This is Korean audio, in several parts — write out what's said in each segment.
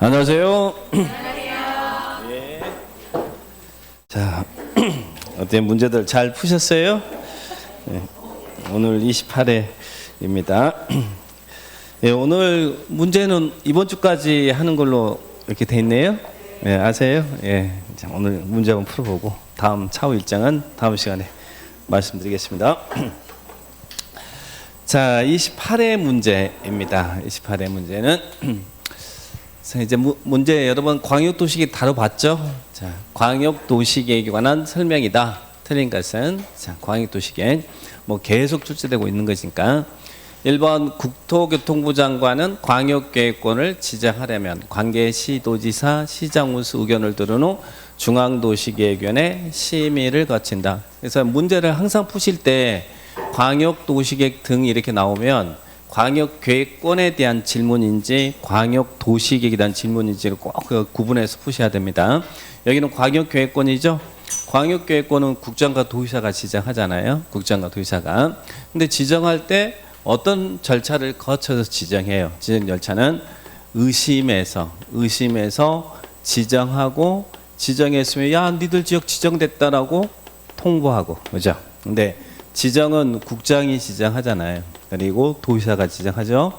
안녕하세요. 예. 자, 어때 문제들 잘 푸셨어요? 예. 오늘 28회입니다. 예, 오늘 문제는 이번 주까지 하는 걸로 이렇게 돼 있네요. 예, 아세요? 예. 자, 오늘 문제 한번 풀어보고 다음 차후 일정은 다음 시간에 말씀드리겠습니다. 자, 28회 문제입니다. 28회 문제는 자, 이제 문제 여러 번 광역도시계획 다뤄봤죠? 자, 광역도시계획에 관한 설명이다. 틀린 것은 자, 광역도시계획 뭐 계속 출제되고 있는 것이니까 1번 국토교통부 장관은 광역계획권을 지정하려면 관계시도지사, 시장군수 의견을 들은 후 중앙도시계획위원회 심의를 거친다. 그래서 문제를 항상 푸실 때 광역도시계획 등 이렇게 나오면 광역계획권에 대한 질문인지 광역도시계획에 대한 질문인지를 꼭 구분해서 푸셔야 됩니다. 여기는 광역계획권이죠. 광역계획권은 국장과 도의사가 지정하잖아요. 국장과 도의사가. 근데 지정할 때 어떤 절차를 거쳐서 지정해요. 지정 절차는 의심해서 지정하고 지정했으면 야 니들 지역 지정됐다라고 통보하고 그죠. 근데 지정은 국장이 지정하잖아요. 그리고 도의사가 지정하죠.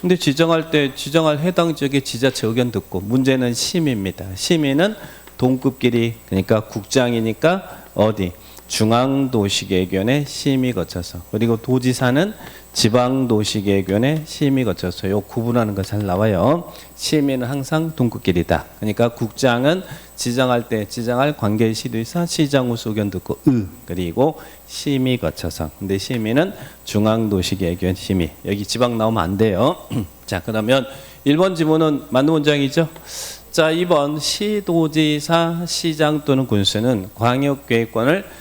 근데 지정할 때 지정할 해당 지역의 지자체 의견 듣고 문제는 심의입니다. 심의는 동급끼리 그러니까 국장이니까 어디 중앙도시계획위원회 심의 거쳐서 그리고 도지사는 지방도시계획위원회 심의 거쳐서 요 구분하는 거 잘 나와요. 심의는 항상 동급끼리다. 그러니까 국장은 지정할 때 지정할 관계시도지사 시장군수 의견 듣고 그리고 심의 거쳐서 근데 심의는 중앙도시계획위원회 심의 여기 지방 나오면 안 돼요. 자 그러면 1번 지문은 맞는 문장이죠. 자 2번 시도지사 시장 또는 군수는 광역계획권을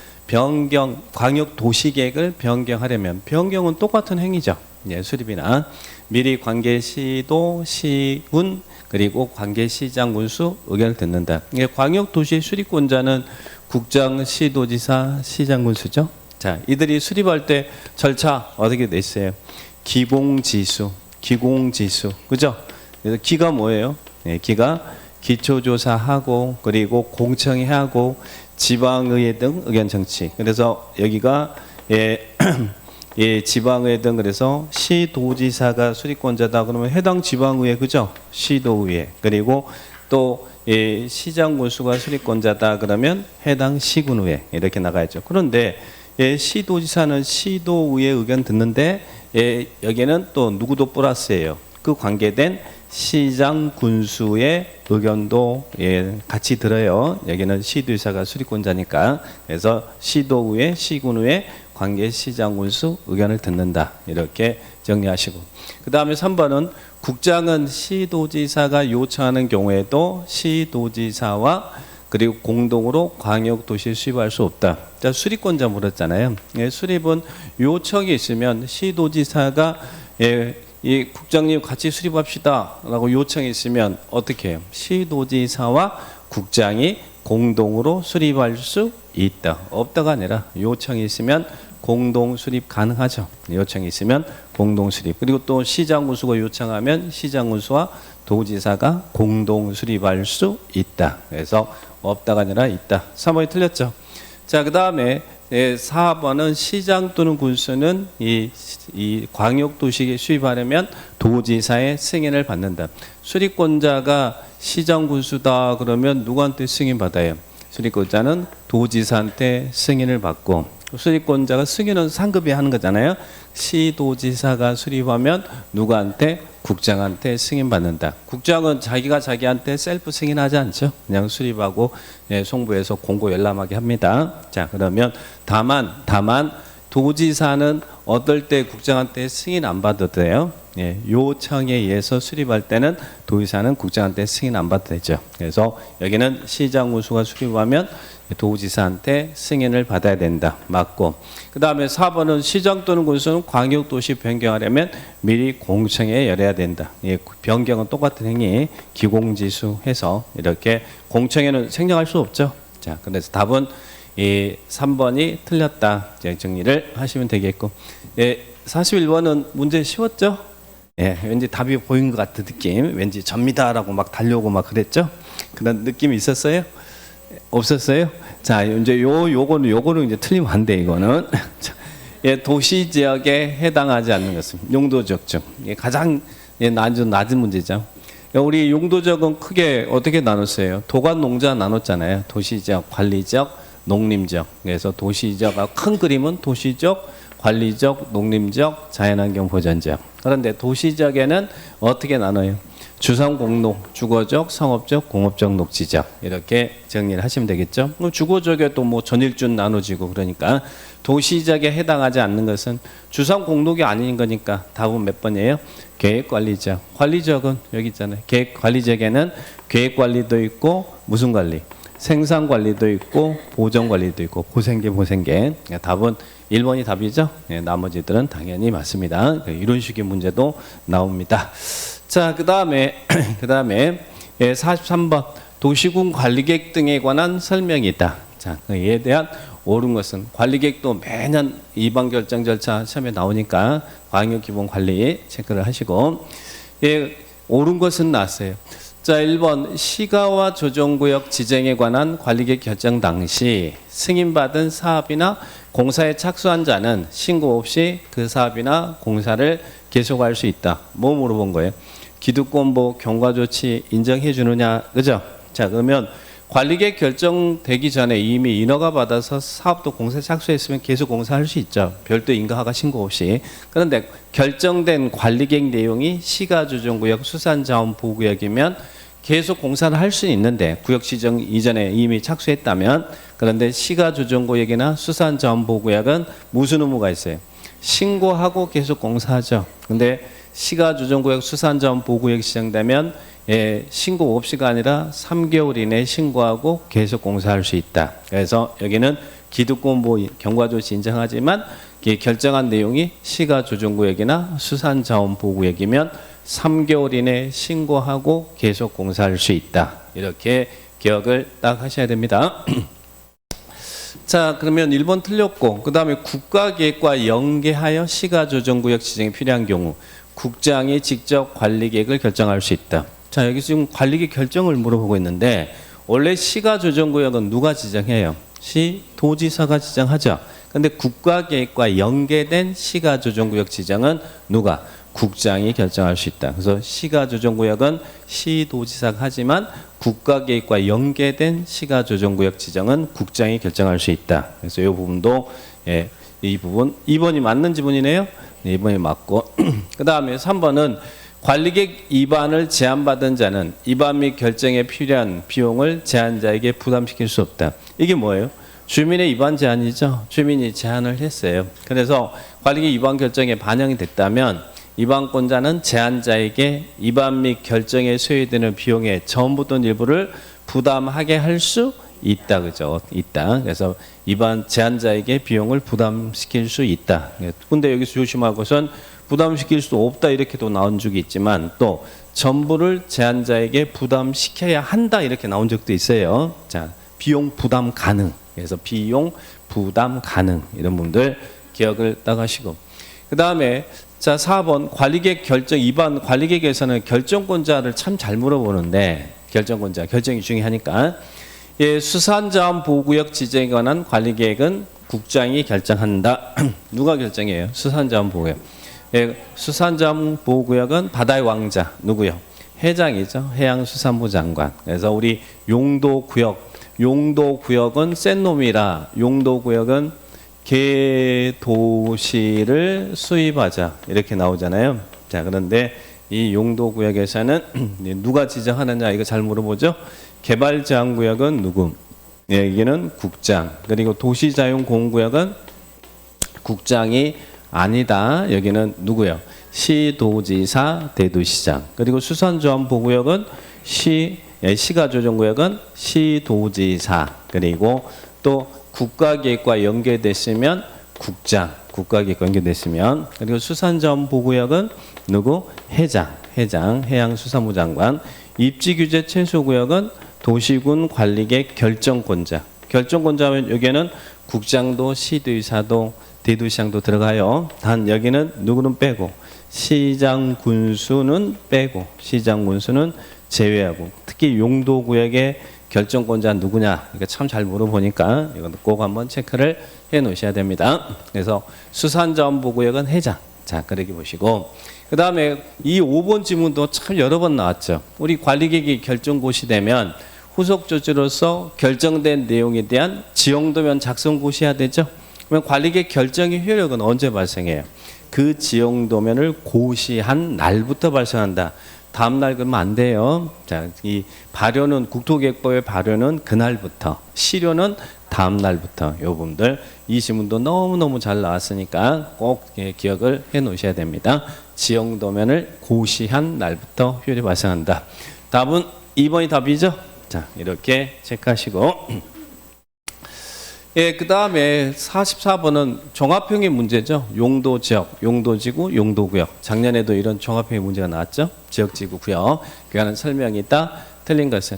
광역도시계획을 변경하려면 변경은 똑같은 행위죠. 예, 수립이나 미리 관계시도 시군 그리고 관계시장 군수 의견을 듣는다. 이게 광역도시 수립권자는 국장, 시도지사, 시장 군수죠. 자, 이들이 수립할 때 절차 어떻게 돼 있어요? 기공지수, 그죠? 그래서 기가 뭐예요? 예, 기가 기초조사하고 그리고 공청회하고 지방의회 등 의견 정치. 그래서 여기가 예, 지방의회 등 그래서 시도지사가 수립권자다 그러면 해당 지방의회 그죠? 시도의회 그리고 또 예, 시장군수가 수립권자다 그러면 해당 시군의회 이렇게 나가야죠. 그런데 예, 시도지사는 시도의회 의견 듣는데 예, 여기는 또 누구도 플러스예요. 그 관계된 시장 군수의 의견도 예, 같이 들어요. 여기는 시도지사가 수립권자니까 그래서 시도의회, 시군의회, 관계시장 군수 의견을 듣는다. 이렇게 정리하시고 그 다음에 3번은 국장은 시도지사가 요청하는 경우에도 시도지사와 그리고 공동으로 광역도시 수립할 수 없다. 자, 수립권자 물었잖아요. 예, 수립은 요청이 있으면 시도지사가 예, 이 국장님 같이 수립합시다 라고 요청이 있으면 어떻게 해요? 시도지사와 국장이 공동으로 수립할 수 있다. 없다가 아니라 요청이 있으면 공동 수립 가능하죠. 요청이 있으면 공동 수립. 그리고 또 시장군수가 요청하면 시장군수와 도지사가 공동 수립할 수 있다. 그래서 없다가 아니라 있다. 3번이 틀렸죠. 자, 그 다음에 4번은 시장 또는 군수는 이 광역도시에 수립하려면 도지사의 승인을 받는다. 수립권자가 시장 군수다 그러면 누구한테 승인 받아요? 수립권자는 도지사한테 승인을 받고 수립권자가 승인은 상급이 하는 거잖아요. 시도지사가 수립하면 누구한테? 국장한테 승인받는다. 국장은 자기가 자기한테 셀프 승인하지 않죠. 그냥 수립하고 예, 송부해서 공고 열람하게 합니다. 자 그러면 다만 도지사는 어떨 때 국장한테 승인 안 받아도 돼요. 예, 요청에 의해서 수립할 때는 도지사는 국장한테 승인 안 받아도 되죠. 그래서 여기는 시장군수가 수립하면 도지사한테 승인을 받아야 된다. 맞고 그 다음에 4번은 시장 또는 군수는 광역도시 변경하려면 미리 공청회 열어야 된다. 예, 변경은 똑같은 행위 기공지수 해서 이렇게 공청회는 생략할 수 없죠. 자 그래서 답은 이 3번이 틀렸다. 정리를 하시면 되겠고 예, 41번은 문제 쉬웠죠? 예, 왠지 답이 보인 것 같은 느낌, 왠지 접니다라고 막 달려오고 막 그랬죠? 그런 느낌이 있었어요? 없었어요? 자, 이제 요거는 이제 틀리면 안 돼, 이거는. 예, 도시 지역에 해당하지 않는 것은 용도지역증. 예, 가장 낮은 문제죠. 우리 용도지역은 크게 어떻게 나눴어요? 도관 농자 나눴잖아요. 도시지역, 관리지역, 농림지역. 그래서 도시지역, 큰 그림은 도시지역, 관리지역, 농림지역, 자연환경 보전지역. 그런데 도시지역에는 어떻게 나눠요? 주상 공로, 주거적, 상업적, 공업적, 녹지적 이렇게 정리를 하시면 되겠죠. 주거적에 또 뭐 전일준 나눠지고 그러니까 도시지역에 해당하지 않는 것은 주상 공록이 아닌 거니까 답은 몇 번이에요? 계획관리지역. 관리지역은 여기 있잖아요. 계획관리지역에는 계획관리도 있고 무슨 관리? 생산관리도 있고 보전관리도 있고 보생계. 답은 1번이 답이죠. 네, 나머지들은 당연히 맞습니다. 이런 식의 문제도 나옵니다. 자, 그 다음에 43번 도시군 관리계획 등에 관한 설명이다. 자, 이에 대한 옳은 것은 관리계획도 매년 이반 결정 절차 시험에 나오니까 광역기본관리 체크를 하시고, 예, 옳은 것은 나왔어요. 자, 1번 시가와 조정구역 지정에 관한 관리계획 결정 당시 승인받은 사업이나 공사에 착수한 자는 신고 없이 그 사업이나 공사를 계속할 수 있다. 뭐 물어본 거예요? 기득권보 경과조치 인정해 주느냐, 그죠? 자, 그러면 관리계획 결정되기 전에 이미 인허가 받아서 사업도 공사에 착수했으면 계속 공사할 수 있죠. 별도 인가허가 신고 없이. 그런데 결정된 관리계획 내용이 시가조정구역 수산자원보호구역이면 계속 공사를 할 수는 있는데 구역 지정 이전에 이미 착수했다면, 그런데 시가조정구역이나 수산자원보호구역은 무슨 의무가 있어요? 신고하고 계속 공사하죠. 근데 시가조정구역 수산자원보호구역이 지정되면 신고 없이가 아니라 3개월 이내에 신고하고 계속 공사할 수 있다. 그래서 여기는 기득권보호 경과조치 인정하지만 결정한 내용이 시가조정구역이나 수산자원보호구역이면 3개월 이내에 신고하고 계속 공사할 수 있다. 이렇게 기억을 딱 하셔야 됩니다. 자, 그러면 1번 틀렸고, 그 다음에 국가계획과 연계하여 시가조정구역 지정이 필요한 경우 국장이 직접 관리계획을 결정할 수 있다. 자, 여기 지금 관리계획 결정을 물어보고 있는데, 원래 시가조정구역은 누가 지정해요? 시도지사가 지정하죠. 근데 국가계획과 연계된 시가조정구역 지정은 누가? 국장이 결정할 수 있다. 그래서 시가조정구역은 시도지사가 하지만 국가계획과 연계된 시가조정구역 지정은 국장이 결정할 수 있다. 그래서 이 부분도, 예, 이 부분 2번이 맞는 지문이네요. 네, 2번이 맞고 그 다음에 3번은 관리계획 위반을 제한받은 자는 위반 및 결정에 필요한 비용을 제한자에게 부담시킬 수 없다. 이게 뭐예요? 주민의 위반 제한이죠. 주민이 제한을 했어요. 그래서 관리계획 위반 결정에 반영이 됐다면 위반권자는 제한자에게 위반 및 결정에 소요되는 비용의 전부 또는 일부를 부담하게 할 수 있다, 그죠? 있다. 그래서 위반 제한자에게 비용을 부담시킬 수 있다. 근데 여기서 조심할 것은 부담시킬 수 없다 이렇게도 나온 적이 있지만 또 전부를 제한자에게 부담시켜야 한다 이렇게 나온 적도 있어요. 자, 비용 부담 가능. 그래서 비용 부담 가능 이런 분들 기억을 딱 하시고, 그 다음에 자, 4번 관리계획 결정 위반. 관리계획에서는 결정권자를 참 잘 물어보는데, 결정권자 결정이 중요하니까, 예, 수산자원보호구역 지정에 관한 관리계획은 국장이 결정한다. 누가 결정해요? 수산자원보호구역. 예, 수산자원보호구역은 바다의 왕자 누구요? 회장이죠. 해양수산부 장관. 그래서 우리 용도구역은 센 놈이라 용도구역은 개도시를 수입하자 이렇게 나오잖아요. 자, 그런데 이 용도구역에서는 누가 지정하느냐 이거 잘 물어보죠. 개발제한구역은 누구? 여기는 국장. 그리고 도시자용공구역은 국장이 아니다. 여기는 누구요? 시도지사, 대도시장. 그리고 수산조합보구역은 시가조정구역은 시도지사. 그리고 또 국가계획과 연계됐으면 국장, 국가계획과 연계됐으면, 그리고 수산자원보호구역은 누구? 회장, 해양수산부 장관. 입지규제 최소구역은 도시군 관리계획 결정권자. 결정권자면 여기에는 국장도 시도지사도 대도시장도 들어가요. 단 여기는 누구는 빼고 시장 군수는 빼고 시장 군수는 제외하고 특히 용도구역의 결정권자 누구냐 이거 참 잘 물어보니까 이건 꼭 한번 체크를 해 놓으셔야 됩니다. 그래서 수산자원보구역은 회장. 자 그렇게 보시고 그 다음에 이 5번 지문도 참 여러 번 나왔죠. 우리 관리계획이 결정고시 되면 후속 조치로서 결정된 내용에 대한 지형도면 작성 고시해야 되죠. 그러면 관리계획 결정의 효력은 언제 발생해요? 그 지형도면을 고시한 날부터 발생한다. 다음 날 그러면 안 돼요. 자, 이 발효는 국토계획법의 발효는 그날부터, 시료는 다음 날부터. 요 부분들 이 지문도 너무너무 잘 나왔으니까 꼭 기억을 해 놓으셔야 됩니다. 지형도면을 고시한 날부터 효력이 발생한다. 답은 2번이 답이죠. 자, 이렇게 체크하시고 예, 그 다음에 44번은 종합형의 문제죠. 용도지역, 용도지구, 용도구역. 작년에도 이런 종합형의 문제가 나왔죠. 지역지구, 구역. 그거는 설명이 있다. 틀린 것은.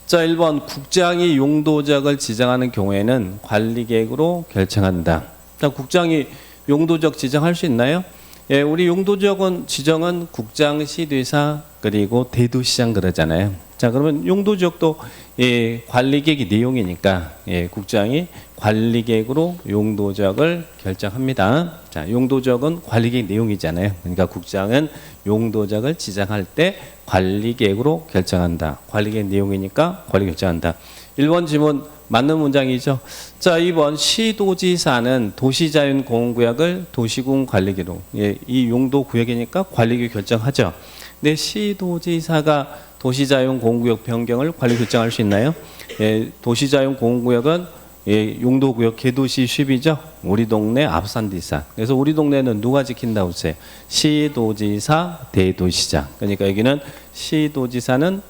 자, 1번 국장이 용도지역을 지정하는 경우에는 관리계획으로 결정한다. 자, 국장이 용도지역 지정할 수 있나요? 예, 우리 용도지역은 지정은 국장, 시도지사 그리고 대도시장 그러잖아요. 자, 그러면 용도지역도 예, 관리계획이 내용이니까 예, 국장이 관리계획으로 용도지역을 결정합니다. 자, 용도지역은 관리계획 내용이잖아요. 그러니까 국장은 용도지역을 지정할 때 관리계획으로 결정한다. 관리계획 내용이니까 관리 결정한다. 1번 지문 맞는 문장이죠. 자, 2번 시도지사는 도시자연공원구역을 도시군 관리계로 예, 이 용도구역이니까 관리계획 결정하죠. 근데 시도지사가 도시자연공원구역 변경을 관리 결정할 수 있나요? 예, 도시자연공원구역은 예, 용도구역 개도시 수입이죠. 우리 동네 앞산디산. 그래서 우리 동네는 누가 지킨다고 했어요? 시도지사, 대도시장. 그러니까 여기는 시도지사는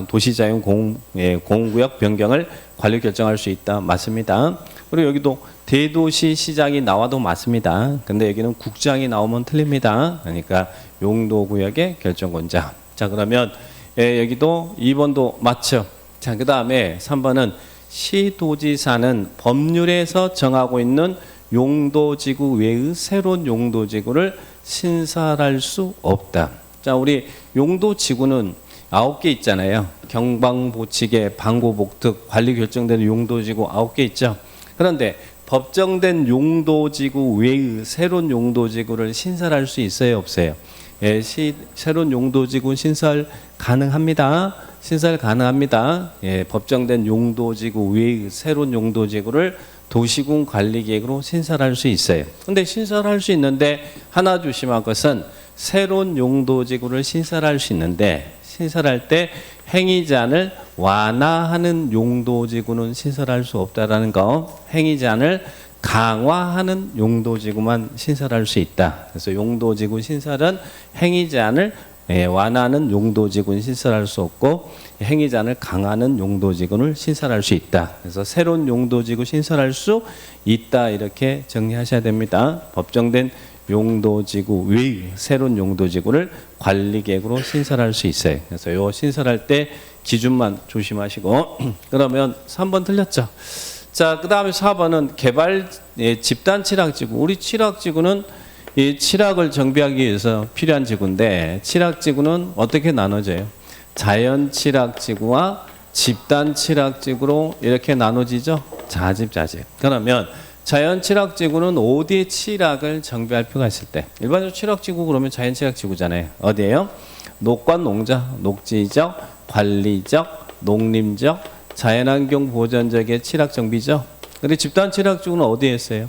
도시자연공원구역 변경을 관리 결정할 수 있다. 맞습니다. 그리고 여기도 대도시시장이 나와도 맞습니다. 근데 여기는 국장이 나오면 틀립니다. 그러니까 용도구역의 결정권자. 자, 그러면 예, 여기도 2번도 맞죠. 자, 그 다음에 3번은 시도지사는 법률에서 정하고 있는 용도지구 외의 새로운 용도지구를 신설할 수 없다. 자, 우리 용도지구는 9개 있잖아요. 경방보치계, 방고복특, 관리 결정되는 용도지구 9개 있죠. 그런데 법정된 용도지구 외의 새로운 용도지구를 신설할 수 있어요, 없어요? 예, 새로운 용도지구 신설 가능합니다. 신설 가능합니다. 예, 법정된 용도지구 외의 새로운 용도지구를 도시군 관리계획으로 신설할 수 있어요. 근데 신설할 수 있는데 하나 조심할 것은 새로운 용도지구를 신설할 수 있는데 신설할 때 행위제한을 완화하는 용도지구는 신설할 수 없다라는 거. 행위제한을 강화하는 용도지구만 신설할 수 있다. 그래서 용도지구 신설은 행위제한을 완화하는 용도지구는 신설할 수 없고 행위제한을 강화하는 용도지구를 신설할 수 있다. 그래서 새로운 용도지구 신설할 수 있다. 이렇게 정리하셔야 됩니다. 법정된 용도지구 외의 새로운 용도지구를 관리계획으로 신설할 수 있어요. 그래서 요 신설할 때 기준만 조심하시고 그러면 3번 틀렸죠. 자, 그 다음에 4번은 개발 집단 칠학지구. 우리 칠학지구는 이 칠학을 정비하기 위해서 필요한 지구인데 칠학지구는 어떻게 나눠져요? 자연 칠학지구와 집단 칠학지구로 이렇게 나눠지죠. 자집자집. 그러면 자연 칠학지구는 어디에 칠학을 정비할 필요가 있을 때? 일반적으로 칠학지구 그러면 자연 칠학지구잖아요. 어디예요? 녹관 농자, 녹지적, 관리적, 농림적, 자연환경 보전적의 칠학 정비죠. 근데 집단 칠학지구는 어디에 있어요?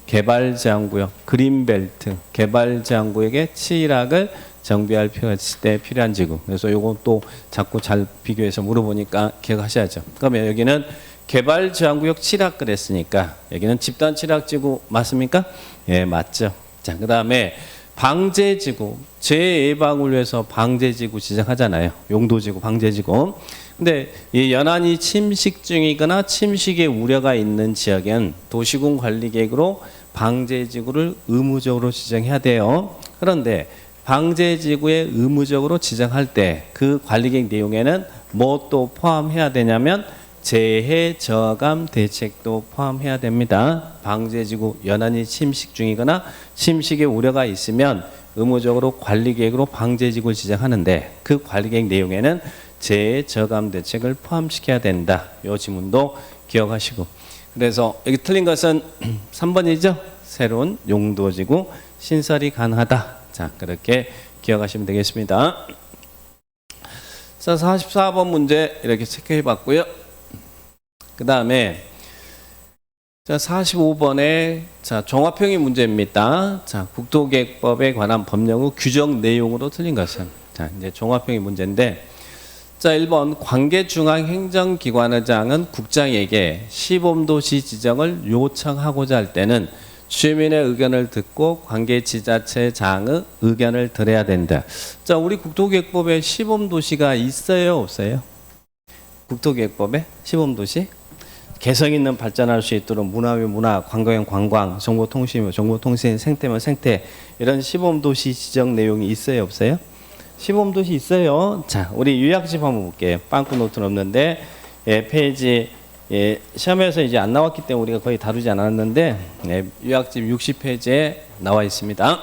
개발제한구역, 그린벨트, 개발제한구역의 칠학을 정비할 필요가 있을 때 필요한 지구. 그래서 요거 또 자꾸 잘 비교해서 물어보니까 기억하셔야죠. 그러면 여기는 개발제한구역 칠학 그랬으니까 여기는 집단 칠학지구 맞습니까? 예, 맞죠. 자, 그 다음에 방제지구, 재예방을 위해서 방제지구 지정하잖아요. 용도지구, 방제지구. 근데 이 연안이 침식 중이거나 침식의 우려가 있는 지역엔 도시군 관리계획으로 방제지구를 의무적으로 지정해야 돼요. 그런데 방제지구에 의무적으로 지정할 때 그 관리계획 내용에는 뭐 또 포함해야 되냐면 재해 저감 대책도 포함해야 됩니다. 방제지구 연안이 침식 중이거나 침식의 우려가 있으면 의무적으로 관리계획으로 방제직을 지정하는데 그 관리계획 내용에는 재해 저감 대책을 포함시켜야 된다. 이 지문도 기억하시고. 그래서 여기 틀린 것은 3번이죠. 새로운 용도지구 신설이 가능하다. 자, 그렇게 기억하시면 되겠습니다. 자, 44번 문제 이렇게 체크해 봤고요. 그 다음에 자, 45번에 자, 종합평의 문제입니다. 자, 국토계획법에 관한 법령의 규정 내용으로 틀린 것은 자, 이제 종합평의 문제인데 자, 1번 관계중앙행정기관의장은 국장에게 시범도시 지정을 요청하고자 할 때는 주민의 의견을 듣고 관계지자체장의 의견을 들어야 된다. 자, 우리 국토계획법에 시범도시가 있어요, 없어요? 국토계획법에 시범도시? 개성 있는 발전할 수 있도록 문화면 문화, 관광면 관광, 정보통신면 정보통신, 생태면 생태 이런 시범도시 지정 내용이 있어요, 없어요? 시범도시 있어요. 자, 우리 요약집 한번 볼게요. 빵꾸 노트는 없는데 페이지 시험에서 이제 안 나왔기 때문에 우리가 거의 다루지 않았는데 요약집 60페이지에 나와 있습니다.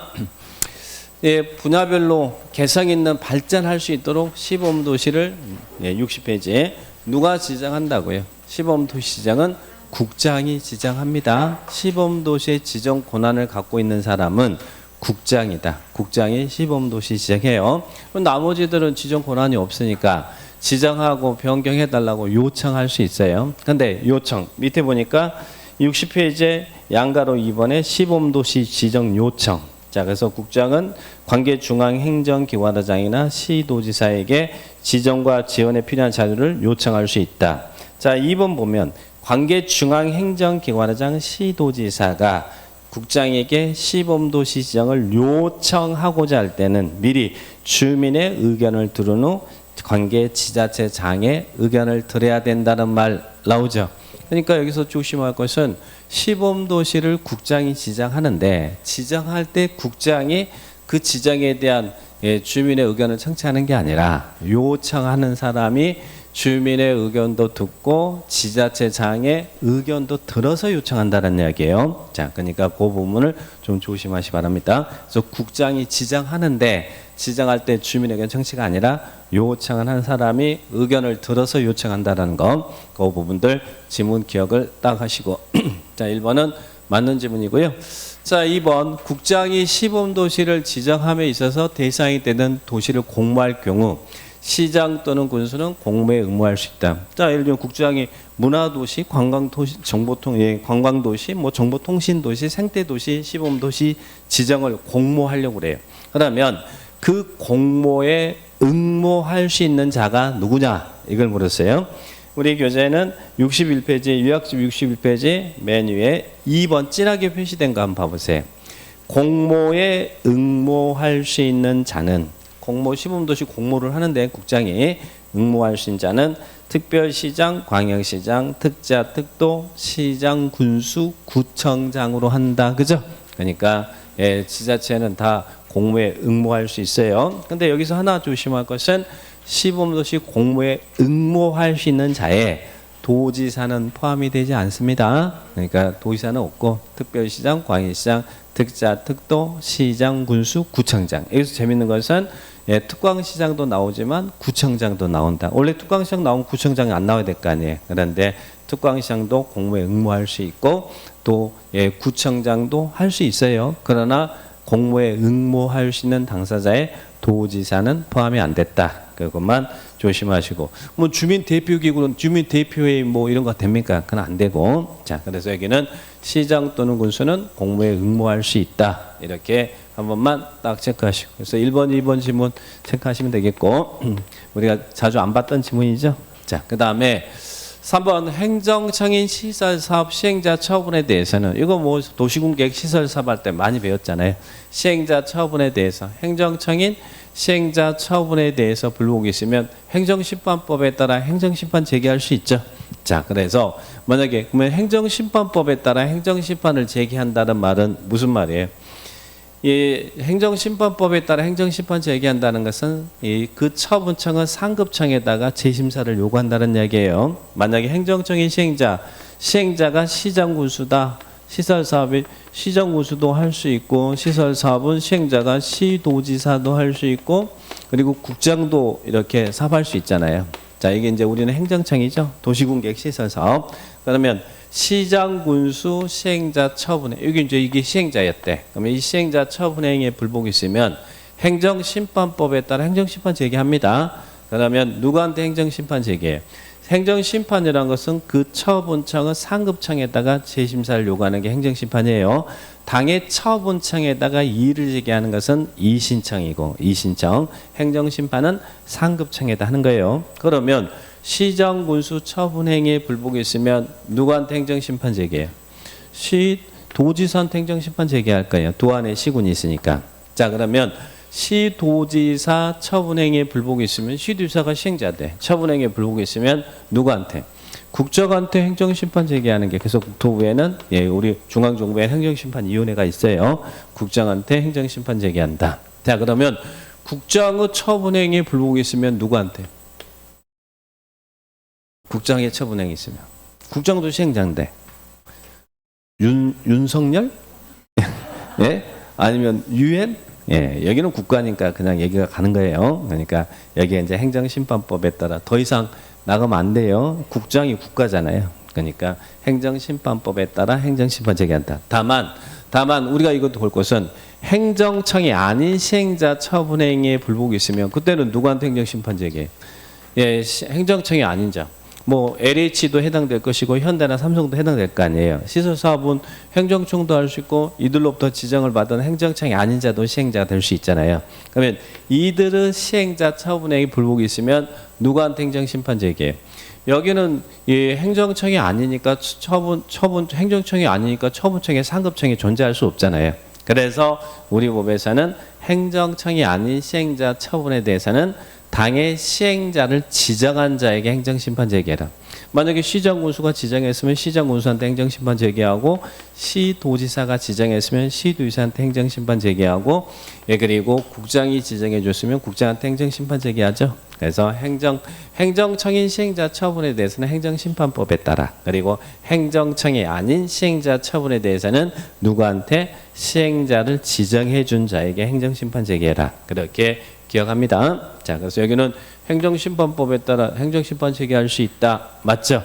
분야별로 개성 있는 발전할 수 있도록 시범도시를 60페이지에 누가 지정한다고요? 시범도시 지정은 국장이 지정합니다. 시범도시의 지정 권한을 갖고 있는 사람은 국장이다. 국장이 시범도시 지정해요. 나머지들은 지정 권한이 없으니까 지정하고 변경해달라고 요청할 수 있어요. 근데 요청 밑에 보니까 60페이지에 양가로 2번에 시범도시 지정 요청. 자, 그래서 국장은 관계중앙행정기관의장이나 시도지사에게 지정과 지원에 필요한 자료를 요청할 수 있다. 자, 2번 보면 관계중앙행정기관의장 시도지사가 국장에게 시범도시 지정을 요청하고자 할 때는 미리 주민의 의견을 들은 후 관계지자체장의 의견을 들어야 된다는 말 나오죠. 그러니까 여기서 조심할 것은 시범도시를 국장이 지정하는데 지정할 때 국장이 그 지정에 대한 주민의 의견을 청취하는 게 아니라 요청하는 사람이 주민의 의견도 듣고 지자체장의 의견도 들어서 요청한다는 이야기예요. 자, 그러니까 그 부분을 좀 조심하시 바랍니다. 그래서 국장이 지정하는데 지정할 때 주민의 의견 청취가 아니라 요청을 한 사람이 의견을 들어서 요청한다는 거, 그 부분들 지문 기억을 딱 하시고 자, 1번은 맞는 지문이고요. 자, 2번 국장이 시범도시를 지정함에 있어서 대상이 되는 도시를 공모할 경우 시장 또는 군수는 공모에 응모할 수 있다. 자, 예를 들면 국장이 문화도시, 관광도시, 관광도시, 뭐 정보통신도시, 생태도시, 시범도시 지정을 공모하려고 그래요. 그러면 그 공모에 응모할 수 있는 자가 누구냐? 이걸 물었어요. 우리 교재는 61페이지, 요약집 61페이지 맨 위에 2번 진하게 표시된 거 한번 봐보세요. 공모에 응모할 수 있는 자는 공모 시범도시 공모를 하는데 국장이 응모할 수 있는 자는 특별시장, 광역시장, 특자, 특도, 시장, 군수, 구청장으로 한다. 그죠? 그러니까 지자체는 다 공모에 응모할 수 있어요. 근데 여기서 하나 조심할 것은 시범도시 공모에 응모할 수 있는 자에 도지사는 포함이 되지 않습니다. 그러니까 도지사는 없고 특별시장, 광역시장, 특자, 특도, 시장, 군수, 구청장. 여기서 재밌는 것은 특광시장도 나오지만 구청장도 나온다. 원래 특광시장 나오면 구청장이 안 나와야 될 거 아니에요. 그런데 특광시장도 공모에 응모할 수 있고 또 구청장도 할 수 있어요. 그러나 공모에 응모할 수 있는 당사자의 도지사는 포함이 안 됐다. 그것만 조심하시고 뭐 주민대표기구는 주민대표회의 뭐 이런 거 됩니까? 그건 안 되고 자, 그래서 여기는 시장 또는 군수는 공모에 응모할 수 있다. 이렇게 한 번만 딱 체크하시고 그래서 1번, 2번 지문 체크하시면 되겠고 우리가 자주 안 봤던 지문이죠. 자, 그 다음에 3번 행정청인 시설사업 시행자 처분에 대해서는 이거 뭐 도시군계획 시설사업 할 때 많이 배웠잖아요. 시행자 처분에 대해서 행정청인 시행자 처분에 대해서 불복이 있으면 행정심판법에 따라 행정심판 제기할 수 있죠. 자, 그래서 만약에 그러면 행정심판법에 따라 행정심판을 제기한다는 말은 무슨 말이에요? 이 행정심판법에 따라 행정심판 제기한다는 것은 그 처분청은 상급청에다가 재심사를 요구한다는 얘기예요. 만약에 행정청인 시행자가 시장 군수다, 시설 사업이 시정군수도 할 수 있고 시설 사업은 시행자가 시도지사도 할 수 있고 그리고 국장도 이렇게 사업할 수 있잖아요. 자, 이게 이제 우리는 행정청이죠. 도시군계획 시설 사업. 그러면 시장군수 시행자 처분행 여기 이제 이게 시행자였대. 그러면 이 시행자 처분행위에 불복이 있으면 행정심판법에 따라 행정심판 제기합니다. 그러면 누구한테 행정심판 제기해요? 행정심판이라는 것은 그 처분청은 상급청에다가 재심사를 요구하는 게 행정심판이에요. 당의 처분청에다가 이의를 제기하는 것은 이신청이고 이신청, 행정심판은 상급청에다 하는 거예요. 그러면 시정군수 처분행위에 불복이 있으면 누구한테 행정심판 제기해요? 시도지사한테 행정심판 제기할 거예요. 도안에 시군이 있으니까. 자, 그러면 시도지사 처분행위에 불복이 있으면 시도지사가 시행자 돼. 처분행위에 불복이 있으면 누구한테? 국정한테 행정심판 제기하는 게 그래서 국토부에는 우리 중앙정부에 행정심판위원회가 있어요. 국장한테 행정심판 제기한다. 자, 그러면 국장의 처분행위에 불복이 있으면 누구한테? 국장의 처분행위 있으면 국장도 시행자인데 윤석열? 예? 아니면 유엔? 예, 여기는 국가니까 그냥 얘기가 가는 거예요. 그러니까 여기에 이제 행정심판법에 따라 더 이상 나가면 안 돼요. 국장이 국가잖아요. 그러니까 행정심판법에 따라 행정심판 제기한다. 다만 우리가 이것도 볼 것은 행정청이 아닌 시행자 처분행위에 불복이 있으면 그때는 누구한테 행정심판 제기해? 예, 행정청이 아닌 자. 뭐 LH도 해당될 것이고 현대나 삼성도 해당될 거 아니에요. 시설사업은 행정청도 할 수 있고 이들로부터 지정을 받은 행정청이 아닌 자도 시행자가 될 수 있잖아요. 그러면 이들은 시행자 처분행위 불복이 있으면 누구한테 행정심판 제기해요? 여기는 행정청이 아니니까 행정청이 아니니까 처분청에 상급청이 존재할 수 없잖아요. 그래서 우리 법에서는 행정청이 아닌 시행자 처분에 대해서는 당의 시행자를 지정한 자에게 행정심판 제기해라. 만약에 시장군수가 지정했으면 시장군수한테 행정심판 제기하고 시도지사가 지정했으면 시도지사한테 행정심판 제기하고 그리고 국장이 지정해 줬으면 국장한테 행정심판 제기하죠. 그래서 행정청인 시행자 처분에 대해서는 행정심판법에 따라 그리고 행정청이 아닌 시행자 처분에 대해서는 누구한테 시행자를 지정해 준 자에게 행정심판 제기해라. 그렇게 기억합니다. 자, 그래서 여기는 행정심판법에 따라 행정심판 제기할 수 있다. 맞죠?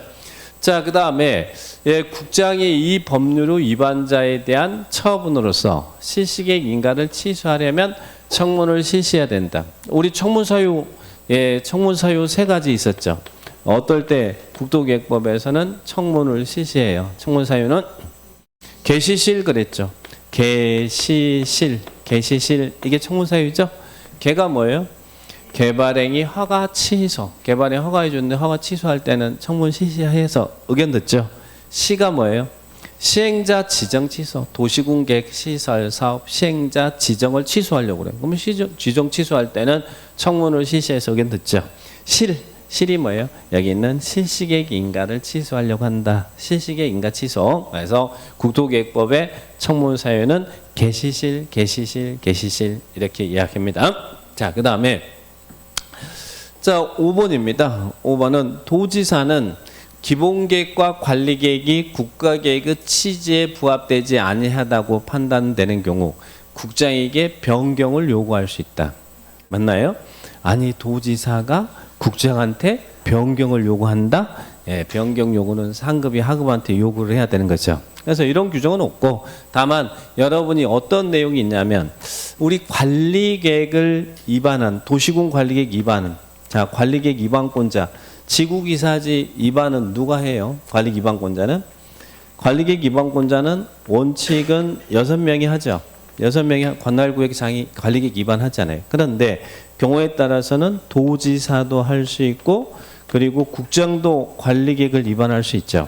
자, 그 다음에 국장이 이 법률의 위반자에 대한 처분으로서 실시계획 인가를 취소하려면 청문을 실시해야 된다. 우리 청문사유 세 가지 있었죠. 어떨 때 국토계획법에서는 청문을 실시해요. 청문사유는 개시실 그랬죠. 개시실 이게 청문사유죠. 개가 뭐예요? 개발행위 허가 취소. 개발행위 허가해 줬는데 허가 취소할 때는 청문 실시해서 의견 듣죠. 시가 뭐예요? 시행자 지정 취소. 도시군계획 시설 사업 시행자 지정을 취소하려고 그래요. 그러면 지정 취소할 때는 청문을 실시해서 의견 듣죠. 실이 뭐예요? 여기 있는 실시계획 인가를 취소하려고 한다. 실시계획 인가 취소. 그래서 국토계획법의 청문 사유는 개시실 이렇게 이야기합니다. 자, 그 다음에 자 5번입니다. 5번은 도지사는 기본계획과 관리계획이 국가계획의 취지에 부합되지 아니하다고 판단되는 경우 국장에게 변경을 요구할 수 있다. 맞나요? 아니 도지사가 국장한테 변경을 요구한다? 예, 변경 요구는 상급이 하급한테 요구를 해야 되는 거죠. 그래서 이런 규정은 없고 다만 여러분이 어떤 내용이 있냐면 우리 관리계획을 위반한 도시군 관리계획 위반은 자 관리계획 위반권자 지구기사지 위반은 누가 해요? 관리계획 위반권자는 관리계획 위반권자는 원칙은 6명이 하죠. 6명이 관할구역장이 관리계획 위반하잖아요. 그런데 경우에 따라서는 도지사도 할 수 있고 그리고 국장도 관리계획을 위반할 수 있죠.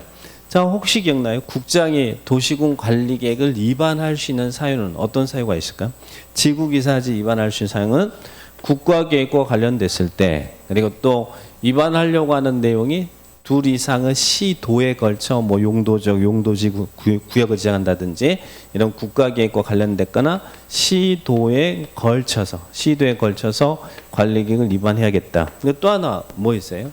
자, 혹시 기억나요? 국장이 도시군 관리계획을 위반할 수 있는 사유는 어떤 사유가 있을까? 지구기사지 위반할 수 있는 사유는 국가계획과 관련됐을 때 그리고 또 위반하려고 하는 내용이 둘 이상의 시도에 걸쳐 뭐 용도적 용도지구 구역을 지정한다든지 이런 국가계획과 관련됐거나 시도에 걸쳐서 관리계획을 위반해야겠다. 또 하나 뭐 있어요?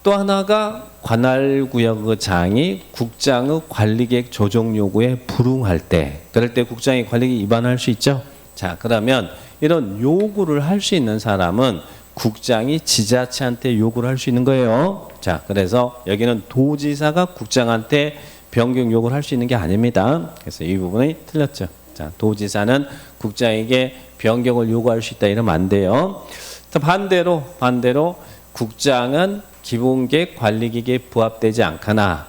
또 하나가 관할구역장이 국장의 관리계획 조정 요구에 불응할 때, 그럴 때 국장이 관리계획 위반할 수 있죠. 자, 그러면 이런 요구를 할 수 있는 사람은 국장이 지자체한테 요구를 할 수 있는 거예요. 자, 그래서 여기는 도지사가 국장한테 변경 요구를 할 수 있는 게 아닙니다. 그래서 이 부분이 틀렸죠. 자, 도지사는 국장에게 변경을 요구할 수 있다 이러면 안 돼요. 반대로 국장은 기본계획 관리계획에 부합되지 않거나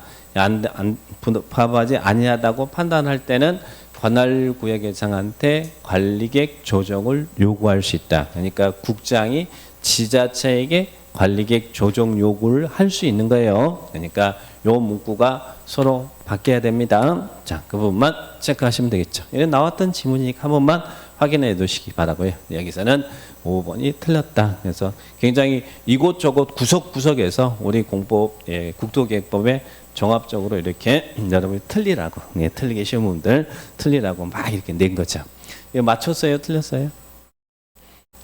부합하지 아니하다고 판단할 때는 관할구역장한테 관리계획 조정을 요구할 수 있다. 그러니까 국장이 지자체에게 관리계획 조정 요구를 할 수 있는 거예요. 그러니까 요 문구가 서로 바뀌어야 됩니다. 자, 그 부분만 체크하시면 되겠죠. 이런 나왔던 지문이니까 한 번만 확인해 두시기 바라고요. 여기서는 5번이 틀렸다. 그래서 굉장히 이곳저곳 구석구석에서 우리 공법, 국토계획법에 종합적으로 이렇게 여러분이 틀리라고, 틀리기 쉬운 부분들 틀리라고 막 이렇게 낸 거죠. 이거 맞췄어요? 틀렸어요?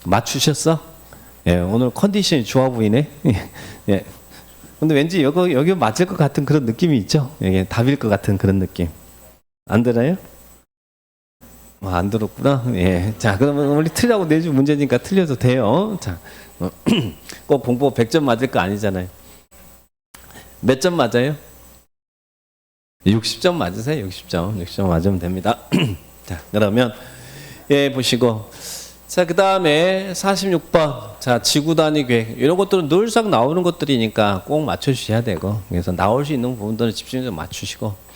맞추셨어? 오늘 컨디션이 좋아 보이네. 예. 근데 왠지 여기 맞을 것 같은 그런 느낌이 있죠? 이게 답일 것 같은 그런 느낌. 안 들어요? 안 들었구나. 예. 자, 그러면 우리 틀리라고 내준 문제니까 틀려도 돼요. 자, 꼭 공법 100점 맞을 거 아니잖아요. 몇 점 맞아요? 60점 맞으세요? 60점 맞으면 됩니다. 자, 그러면 보시고, 자, 그 다음에 46번. 자, 지구단위 계획. 이런 것들은 늘상 나오는 것들이니까 꼭 맞춰주셔야 되고, 그래서 나올 수 있는 부분들은 집중해서 맞추시고.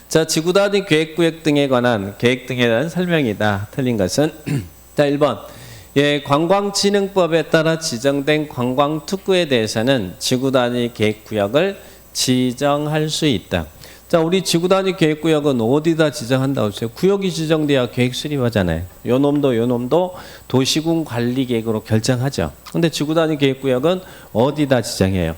자, 지구단위 계획구역 등에 관한 계획 등에 대한 설명이다. 틀린 것은 자, 1번. 관광진흥법에 따라 지정된 관광특구에 대해서는 지구단위 계획구역을 지정할 수 있다. 자, 우리 지구단위 계획구역은 어디다 지정한다고 했어요? 구역이 지정돼야 계획 수립하잖아요. 요 놈도 도시군 관리계획으로 결정하죠. 근데 지구단위 계획구역은 어디다 지정해요?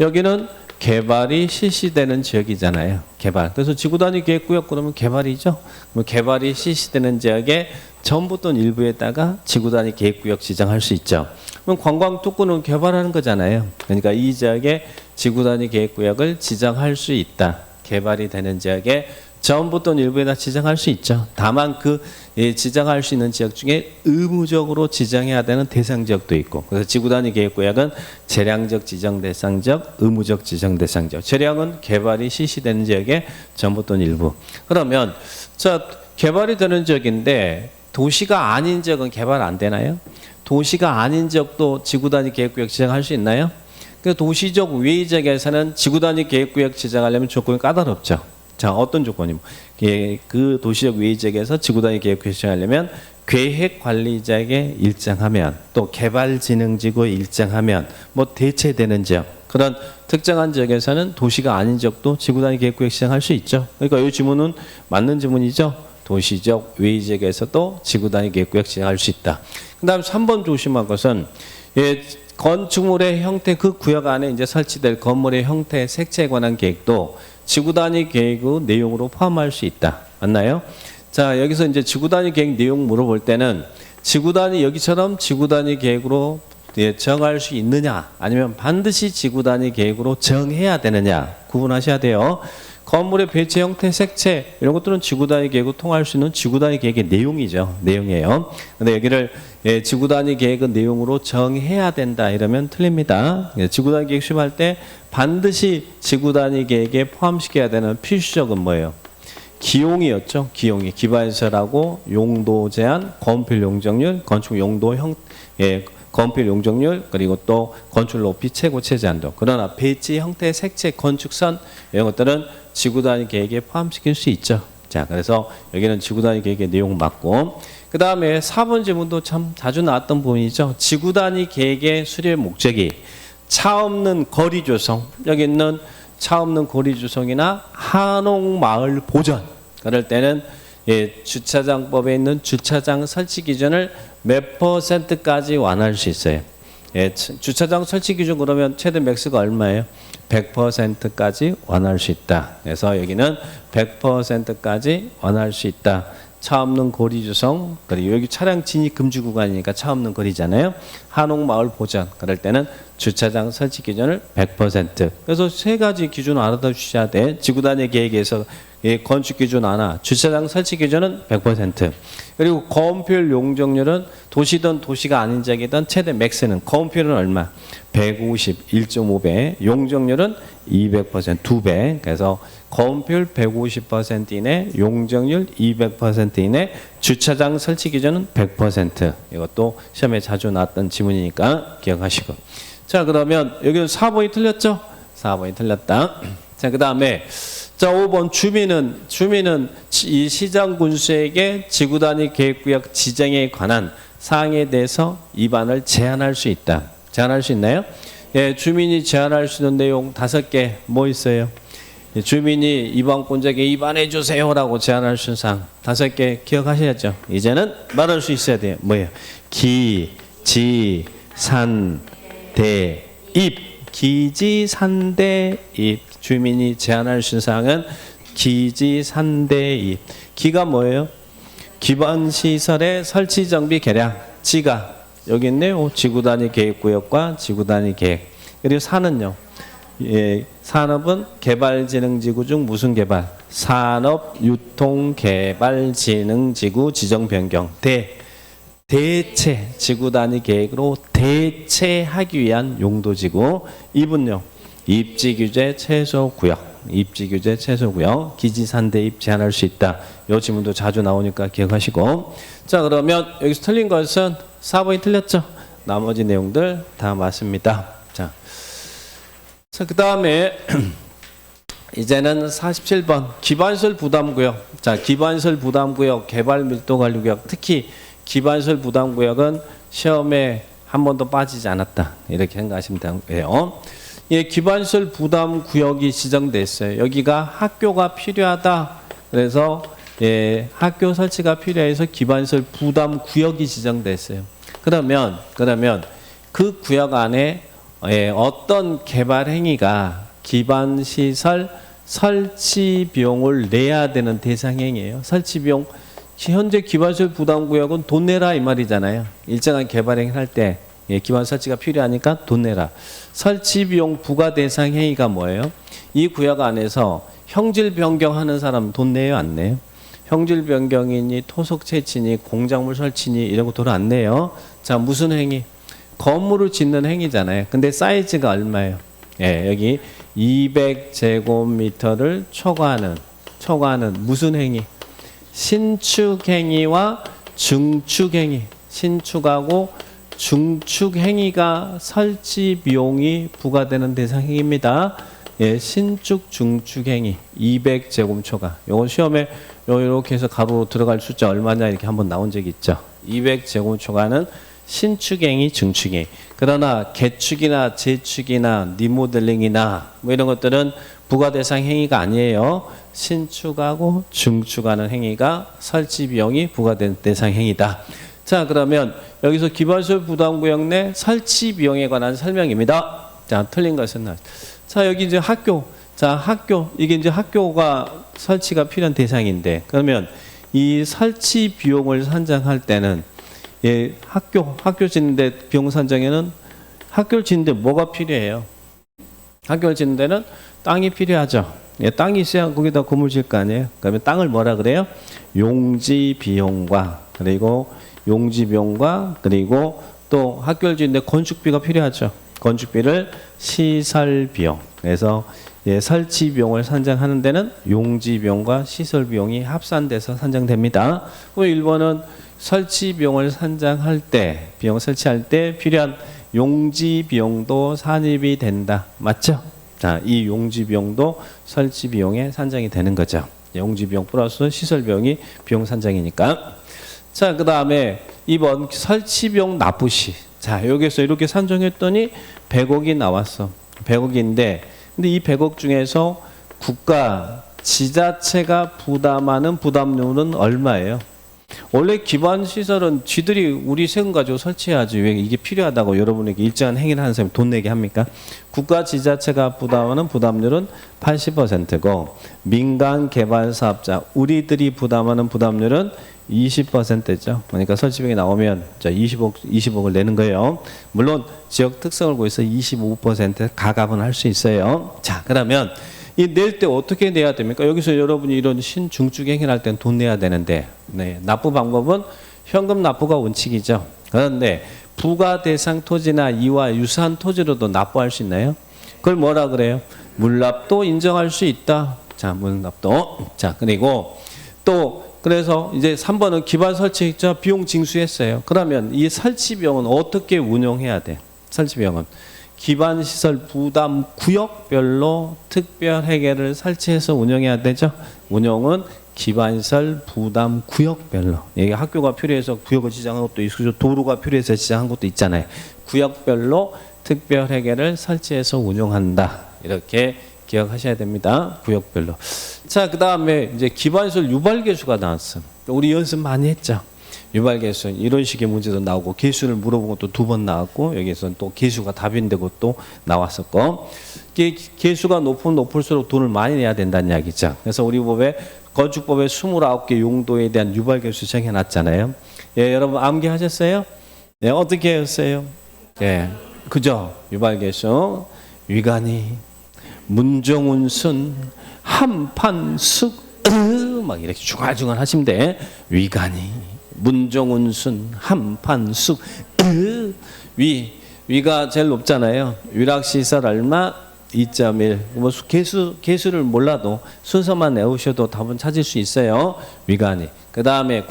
여기는 개발이 실시되는 지역이잖아요. 개발. 그래서 지구단위 계획구역 그러면 개발이죠. 그럼 개발이 실시되는 지역에 전부 또는 일부에다가 지구단위 계획구역 지정할 수 있죠. 그럼 관광특구는 개발하는 거잖아요. 그러니까 이 지역에 지구단위 계획구역을 지정할 수 있다. 개발이 되는 지역에 전부 또는 일부에다 지정할 수 있죠. 다만 지정할 수 있는 지역 중에 의무적으로 지정해야 되는 대상 지역도 있고, 그래서 지구단위 계획구역은 재량적 지정 대상 지역, 의무적 지정 대상 지역. 재량은 개발이 실시되는 지역에 전부 또는 일부. 그러면 자, 개발이 되는 지역인데 도시가 아닌 지역은 개발 안 되나요? 도시가 아닌 지역도 지구단위 계획구역 지정할 수 있나요? 그 도시적 외의 지역에서는 지구단위 계획구역 지정하려면 조건이 까다롭죠. 자, 어떤 조건이 그 도시적 외의 지역에서 지구단위 계획구역 지정하려면 계획관리지역에 일정하면, 또 개발진흥지구에 일정하면, 뭐 대체되는 지역, 그런 특정한 지역에서는 도시가 아닌 지역도 지구단위 계획구역 지정할 수 있죠. 그러니까 이 지문은 맞는 지문이죠. 도시적 외의 지역에서도 지구단위 계획구역 지정할 수 있다. 그 다음 3번 조심할 것은 건축물의 형태, 그 구역 안에 이제 설치될 건물의 형태, 색채에 관한 계획도 지구단위 계획의 내용으로 포함할 수 있다. 맞나요? 자, 여기서 이제 지구단위 계획 내용 물어볼 때는 여기처럼 지구단위 계획으로 정할 수 있느냐, 아니면 반드시 지구단위 계획으로 정해야 되느냐 구분하셔야 돼요. 건물의 배치 형태, 색채 이런 것들은 지구단위 계획을 통할 수 있는 지구단위 계획의 내용이죠. 내용이에요. 근데 여기를 지구단위 계획의 내용으로 정해야 된다 이러면 틀립니다. 지구단위 계획 수립할 때 반드시 지구단위 계획에 포함시켜야 되는 필수적은 뭐예요? 기용이었죠. 기용이 기반시설하고 용도 제한, 건폐율 용적률, 건축 용도 건폐율 용적률, 그리고 또 건축 높이 최고 최저한도. 그러나 배치 형태, 색채, 건축선 이런 것들은 지구단위 계획에 포함시킬 수 있죠. 자, 그래서 여기는 지구단위 계획의 내용 맞고, 그 다음에 4번 지문도 참 자주 나왔던 부분이죠. 지구단위 계획의 수립 목적이 차 없는 거리 조성, 여기 있는 차 없는 거리 조성이나 한옥마을 보전, 그럴 때는 주차장법에 있는 주차장 설치 기준을 몇 %까지 완화할 수 있어요. 주차장 설치 기준 그러면 최대 맥스가 얼마예요? 100%까지 완화할 수 있다. 그래서 여기는 100%까지 완화할 수 있다. 차 없는 거리 조성, 그리고 여기 차량 진입 금지 구간이니까 차 없는 거리잖아요. 한옥마을 보전, 그럴 때는 주차장 설치 기준을 100%. 그래서 세 가지 기준을 알아둬 주셔야 돼. 지구단위 계획에서 건축 기준 하나, 주차장 설치 기준은 100%. 그리고 거음표율 용적률은 도시든 도시가 아닌 지역이든 최대 맥스는 거음표율은 얼마? 151.5배, 용적률은 200%, 2배. 그래서 거음표율 150% 이내, 용적률 200% 이내, 주차장 설치 기준은 100%. 이것도 시험에 자주 나왔던 지문이니까 기억하시고. 자, 그러면 여기는 4번이 틀렸죠? 4번이 틀렸다. 자, 그 다음에 자, 5번 주민은 이 시장 군수에게 지구단위 계획구역 지정에 관한 사항에 대해서 위반을 제한할 수 있다. 제한할 수 있나요? 예, 주민이 제한할 수 있는 내용 5개 뭐 있어요? 예, 주민이 위반권자에게 위반해 주세요라고 제한할 수 있는 사항 5개 기억하셔야죠. 이제는 말할 수 있어야 돼요. 뭐예요? 기, 지, 산, 대, 입. 기지산대입. 주민이 제한할 수 있는 사항은 기지산대입. 기가 뭐예요? 기반시설의 설치 정비 계량. 지가 여기 있네요. 지구단위 계획구역과 지구단위 계획. 그리고 산은요. 예, 산업은 개발진흥지구 중 무슨 개발? 산업유통개발진흥지구 지정변경. 대체 지구단위 계획으로 대체하기 위한 용도지구. 입은요. 입지규제 최소구역. 입지규제 최소구역. 기지산대입 제한할 수 있다. 이 지문도 자주 나오니까 기억하시고. 자, 그러면 여기서 틀린 것은 4번이 틀렸죠. 나머지 내용들 다 맞습니다. 자, 그 다음에 이제는 47번 기반시설 부담구역. 자, 기반시설 부담구역, 개발밀도관리구역. 특히 기반시설 부담구역은 시험에 한 번도 빠지지 않았다. 이렇게 생각하시면 돼요. 예, 기반시설 부담구역이 지정됐어요. 여기가 학교가 필요하다. 그래서 예, 학교 설치가 필요해서 기반시설 부담구역이 지정됐어요. 그러면 그 구역 안에 예, 어떤 개발 행위가 기반시설 설치 비용을 내야 되는 대상 행위예요. 설치 비용. 현재 기반시설 부담구역은 돈 내라 이 말이잖아요. 일정한 개발 행위를 할 때 예, 기반 설치가 필요하니까 돈 내라. 설치 비용 부과 대상 행위가 뭐예요? 이 구역 안에서 형질 변경하는 사람 돈 내요, 안 내요? 형질 변경이니 토속 채취니 공작물 설치니 이런 거 돈 안 내요. 자, 무슨 행위? 건물을 짓는 행위잖아요. 근데 사이즈가 얼마예요? 예, 여기 200제곱미터를 초과하는 무슨 행위? 신축 행위와 증축 행위. 신축하고 중축 행위가 설치 비용이 부과되는 대상 행위입니다. 예, 신축 중축 행위 200제곱미터가. 요건 시험에 이렇게 해서 가로로 들어갈 숫자 얼마냐 이렇게 한번 나온 적이 있죠. 200제곱미터가는 신축 행위, 증축 행위. 그러나 개축이나 재축이나 리모델링이나 뭐 이런 것들은 부과 대상 행위가 아니에요. 신축하고 증축하는 행위가 설치 비용이 부과된 대상 행위다. 자, 그러면 여기서 기반시설 부담구역 내 설치 비용에 관한 설명입니다. 자, 틀린 것은 자, 여기 이제 학교. 자, 학교. 이게 이제 학교가 설치가 필요한 대상인데 그러면 이 설치 비용을 산정할 때는 예, 학교 짓는데 비용 산정에는 학교를 짓는데 뭐가 필요해요? 학교를 짓는 데는 땅이 필요하죠. 예, 땅이 있어야 거기다 건물 지을 거 아니에요. 그러면 땅을 뭐라 그래요? 용지 비용과 그리고 또 학교를 짓는데 건축비가 필요하죠. 건축비를 시설 비용. 그래서 예, 설치 비용을 산정하는 데는 용지 비용과 시설 비용이 합산돼서 산정됩니다. 1번은 설치 비용을 산정할 때, 비용 설치할 때 필요한 용지 비용도 산입이 된다. 맞죠? 자, 이 용지 비용도 설치 비용에 산정이 되는 거죠. 용지 비용 플러스 시설 비용이 비용 산정이니까. 자, 그 다음에 2번 설치 비용 납부 시. 자, 여기서 이렇게 산정했더니 100억이 나왔어. 100억인데, 근데 이 100억 중에서 국가, 지자체가 부담하는 부담료는 얼마예요? 원래 기반 시설은 쥐들이 우리 세금 가지고 설치해야지 왜 이게 필요하다고 여러분에게 일정한 행위를 하는 사람이 돈 내게 합니까? 국가 지자체가 부담하는 부담률은 80%고 민간 개발 사업자 우리들이 부담하는 부담률은 20%죠. 그러니까 설치비용이 나오면 자 20억을 내는 거예요. 물론 지역 특성을 고려해서 25% 가감은 할 수 있어요. 자 그러면 이 낼 때 어떻게 내야 됩니까? 여기서 여러분이 이런 신중축 행위를 할 때는 돈 내야 되는데 납부 방법은 현금 납부가 원칙이죠. 그런데 부과 대상 토지나 이와 유사한 토지로도 납부할 수 있나요? 그걸 뭐라 그래요? 물납도 인정할 수 있다. 자 물납도. 자 그리고 또 그래서 이제 3번은 기반 설치자 비용 징수했어요. 그러면 이 설치 비용은 어떻게 운용해야 돼? 설치 비용은 기반 시설 부담 구역별로 특별 회계를 설치해서 운영해야 되죠. 운영은 기반 시설 부담 구역별로. 이게 학교가 필요해서 구역을 지정한 것도 있고 도로가 필요해서 지정한 것도 있잖아요. 구역별로 특별 회계를 설치해서 운영한다. 이렇게 기억하셔야 됩니다. 구역별로. 자, 그다음에 이제 기반시설 유발 개수가 나왔어. 우리 연습 많이 했죠. 유발 개수 이런 식의 문제도 나오고 개수를 물어본 것도 2번 나왔고 여기서는 또 개수가 답인데 그것도 나왔었고 개수가 높으면 높을수록 돈을 많이 내야 된다는 이야기죠. 그래서 우리 법에 건축법에 29개 용도에 대한 유발 개수 정해놨잖아요. 예, 여러분 암기하셨어요? 네, 어떻게 했어요? 예, 그죠? 유발 개수 위간이 문정운순 한판숙 막 이렇게 중얼중얼 하시면 돼. 위간이 문정운순 한판숙 위가 제일 높잖아요. 위락시설 얼마 2.1 뭐 개수를 몰라도 순서만 외우셔도 답은 찾을 수 있어요. 위간이. 그 다음에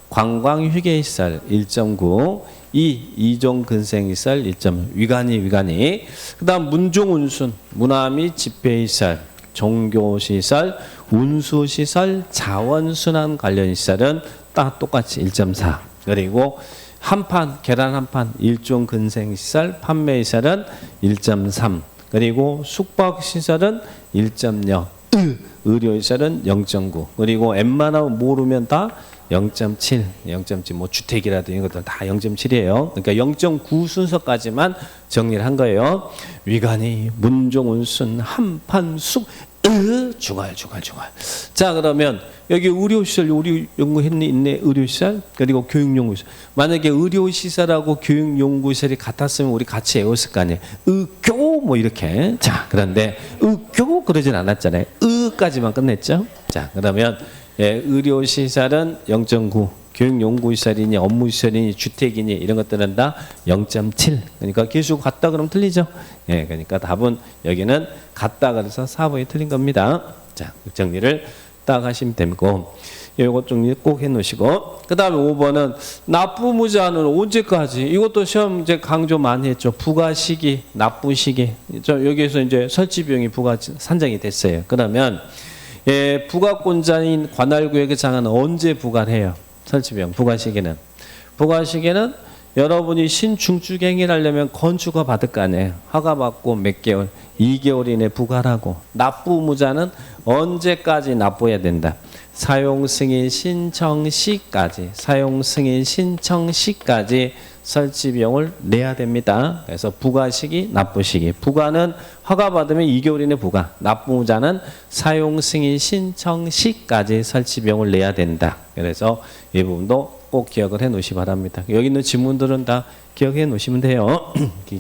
관광휴게시설 1.9 이종근생시설 1.1 위간이 그 다음 문종운순 문화미 집회시설 종교시설 운수시설 자원순환 관련 시설은 딱 똑같이 1.4 그리고 한판 계란 한판 일종근생시설 판매시설은 1.3 그리고 숙박시설은 1.0 의료시설은 0.9 그리고 웬만하면 모르면 다 0.7, 0.7, 뭐 주택이라든지 이런 것들 다 0.7이에요. 그러니까 0.9 순서까지만 정리를 한 거예요. 위간이 문종운순 한판숙 중얼. 자 그러면 여기 의료시설 우리 연구했니 있네 의료시설 그리고 교육연구시설 만약에 의료시설하고 교육연구시설이 같았으면 우리 같이 외웠을 거 아니에요. 의교 뭐 이렇게 자 그런데 의교 그러진 않았잖아요. 의까지만 끝냈죠. 자 그러면 예, 의료시설은 0.9 교육연구시설이니 업무시설이니 주택이니 이런 것들은 다 0.7 그러니까 개수 같다 그러면 틀리죠. 예, 그러니까 답은 여기는 같다 그래서 4번이 틀린 겁니다. 자 정리를 딱 하시면 되고 이것 정리 꼭 해놓으시고 그 다음에 5번은 납부무자는 언제까지 이것도 시험 문제 강조 많이 했죠. 부과시기 납부시기 여기에서 이제 설치비용이 부과 산정이 됐어요. 그러면 예, 부가권자인 관할구역의 장은 언제 부과를 해요? 설치비용 부과시기는 여러분이 신중축 행위를 하려면 건축허 받을 거 아니에요. 허가 받고 몇 개월 2개월 이내 부과하고 납부무자는 언제까지 납부해야 된다. 사용승인 신청 시까지 설치비용을 내야 됩니다. 그래서 부과시기, 납부시기. 부과는 허가받으면 2개월 이내 부과. 납부자는 사용승인 신청 시까지 설치비용을 내야 된다. 그래서 이 부분도 꼭 기억을 해 놓으시 바랍니다. 여기 있는 지문들은 다 기억해 놓으시면 돼요.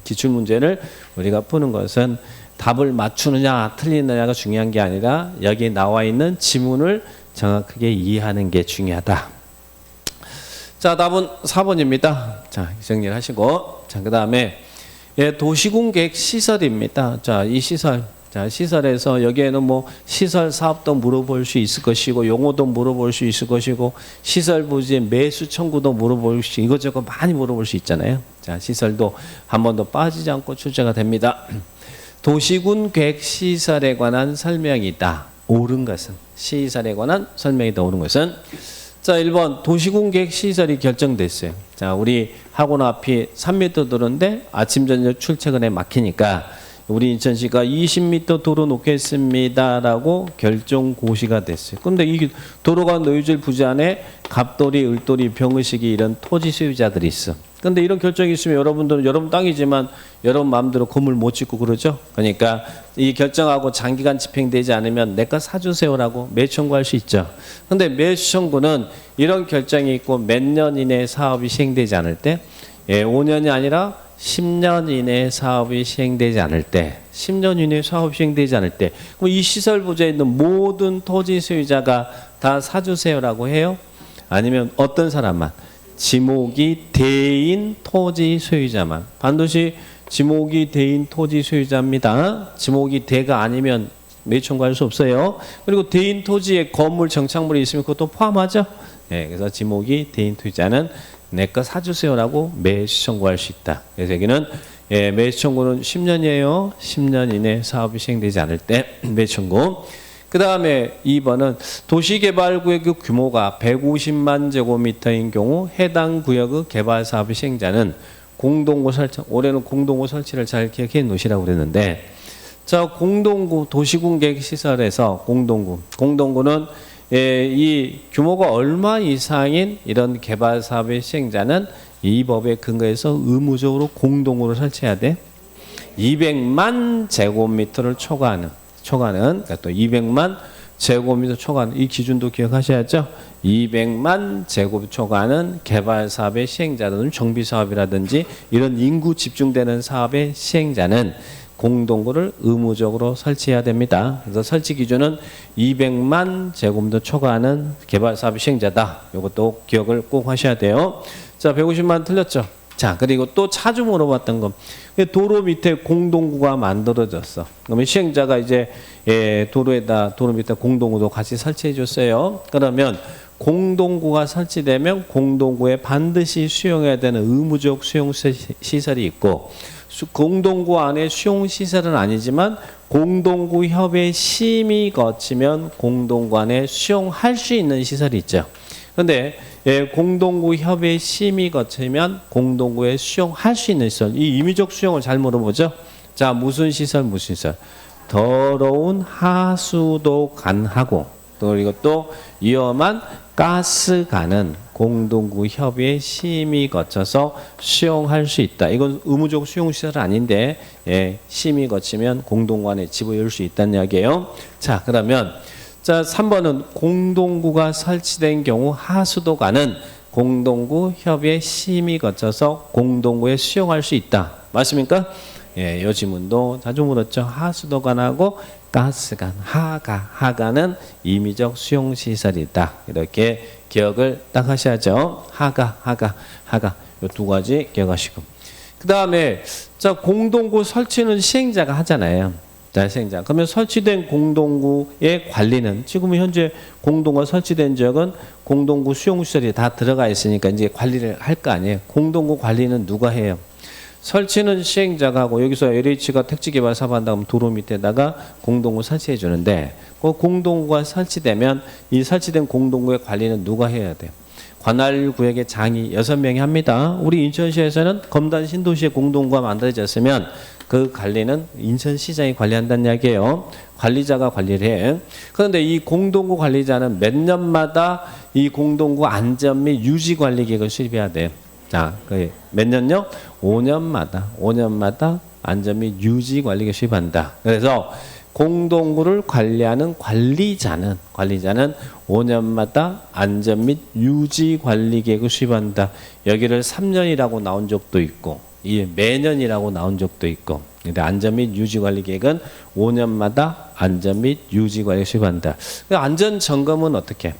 기출문제를 우리가 푸는 것은 답을 맞추느냐 틀리느냐가 중요한 게 아니라 여기 나와 있는 지문을 정확하게 이해하는 게 중요하다. 자, 답은 4번입니다. 자, 정리를 하시고. 자, 그 다음에, 예, 도시공계획 시설입니다. 자, 이 시설. 자, 시설에서 여기에는 뭐 시설 사업도 물어볼 수 있을 것이고, 용어도 물어볼 수 있을 것이고, 시설 부지의 매수 청구도 물어볼 수, 이것저것 많이 물어볼 수 있잖아요. 자, 시설도 한 번도 빠지지 않고 출제가 됩니다. 도시군 계획 시설에 관한 설명이다. 옳은 것은. 시설에 관한 설명이다. 옳은 것은. 자, 1번 도시군 계획 시설이 결정됐어요. 자, 우리 학원 앞이 3m 도로인데 아침 저녁 출퇴근에 막히니까 우리 인천시가 20m 도로 놓겠습니다라고 결정 고시가 됐어요. 그런데 이 도로가 놓여질 부지 안에 갑돌이, 을돌이, 병의식이 이런 토지 소유자들이 있어. 근데 이런 결정이 있으면 여러분들은 여러분 땅이지만 여러분 마음대로 건물 못 짓고 그러죠. 그러니까 이 결정하고 장기간 집행되지 않으면 내 거 사주세요라고 매수 청구할 수 있죠. 근데 매수 청구는 이런 결정이 있고 몇 년 이내에 사업이 시행되지 않을 때 5년이 아니라 10년 이내에 사업이 시행되지 않을 때 10년 이내에 사업이 시행되지 않을 때 그럼 이 시설 부지에 있는 모든 토지 소유자가 다 사주세요라고 해요? 아니면 어떤 사람만? 지목이 대인 토지 소유자만. 반드시 지목이 대인 토지 소유자입니다. 지목이 대가 아니면 매수 청구할 수 없어요. 그리고 대인 토지에 건물 정착물이 있으면 그것도 포함하죠. 네, 그래서 지목이 대인 토지자는 내 거 사주세요라고 매수 청구할 수 있다. 그래서 여기는 매수 청구는 10년이에요. 10년 이내 사업이 시행되지 않을 때 매수 청구. 그 다음에 2번은 도시개발구역의 규모가 150만 제곱미터인 경우 해당 구역의 개발사업의 시행자는 공동구 설치, 올해는 공동구 설치를 잘 기억해 놓으시라고 그랬는데, 자, 공동구 도시군계획시설에서 공동구는 이 규모가 얼마 이상인 이런 개발사업의 시행자는 이 법에 근거해서 의무적으로 공동구를 설치해야 돼. 200만 제곱미터를 초과하는 그러니까 또 200만 제곱미터 초과하는 이 기준도 기억하셔야죠. 200만 제곱 초과하는 개발 사업의 시행자든 정비 사업이라든지 이런 인구 집중되는 사업의 시행자는 공동구를 의무적으로 설치해야 됩니다. 그래서 설치 기준은 200만 제곱미터 초과하는 개발 사업의 시행자다. 이것도 기억을 꼭 하셔야 돼요. 자, 150만 틀렸죠. 자, 그리고 또 자주 물어봤던 거. 도로 밑에 공동구가 만들어졌어. 그러면 시행자가 이제 도로 밑에 공동구도 같이 설치해 줬어요. 그러면 공동구가 설치되면 공동구에 반드시 수용해야 되는 의무적 수용 시설이 있고, 공동구 안에 수용 시설은 아니지만 공동구 협의 심의 거치면 공동구 안에 수용할 수 있는 시설이 있죠. 그런데 공동구 협의 심의 거치면 공동구에 수용할 수 있는 시설. 이 임의적 수용을 잘 물어보죠. 자, 무슨 시설? 더러운 하수도 간하고 또 이것도 위험한 가스관은 공동구 협의 심의 거쳐서 수용할 수 있다. 이건 의무적 수용 시설은 아닌데 심의 거치면 공동구 안에 집어넣을 수 있다는 이야기예요. 자, 그러면 자, 3번은 공동구가 설치된 경우 하수도관은 공동구 협의 심의 거쳐서 공동구에 수용할 수 있다. 맞습니까? 이 지문도 자주 물었죠. 하수도관하고 가스관, 하가는 임의적 수용 시설이다. 이렇게 기억을 딱 하셔야죠. 하가 이 두 가지 기억하시고. 그 다음에 자, 공동구 설치는 시행자가 하잖아요. 시행자. 그러면 설치된 공동구의 관리는 지금 현재 공동구가 설치된 지역은 공동구 수용시설이 다 들어가 있으니까 이제 관리를 할 거 아니에요. 공동구 관리는 누가 해요? 설치는 시행자가 하고 여기서 LH가 택지개발 사업한다 하면 도로 밑에다가 공동구 설치해 주는데 그 공동구가 설치되면 이 설치된 공동구의 관리는 누가 해야 돼요? 관할구역의 장이 6명이 합니다. 우리 인천시에서는 검단 신도시의 공동구가 만들어졌으면 그 관리는 인천시장이 관리한다는 이야기예요. 관리자가 관리를 해. 그런데 이 공동구 관리자는 몇 년마다 이 공동구 안전 및 유지 관리 계획을 수립해야 돼요. 자, 몇 년요? 5년마다 안전 및 유지 관리 계획을 수립한다. 그래서 공동구를 관리하는 관리자는 5년마다 안전 및 유지 관리 계획을 수립한다. 여기를 3년이라고 나온 적도 있고 매년이라고 나온 적도 있고, 근데 안전 및 유지 관리 계획은 5년마다 안전 및 유지 관리 수립한다. 안전 점검은 어떻게?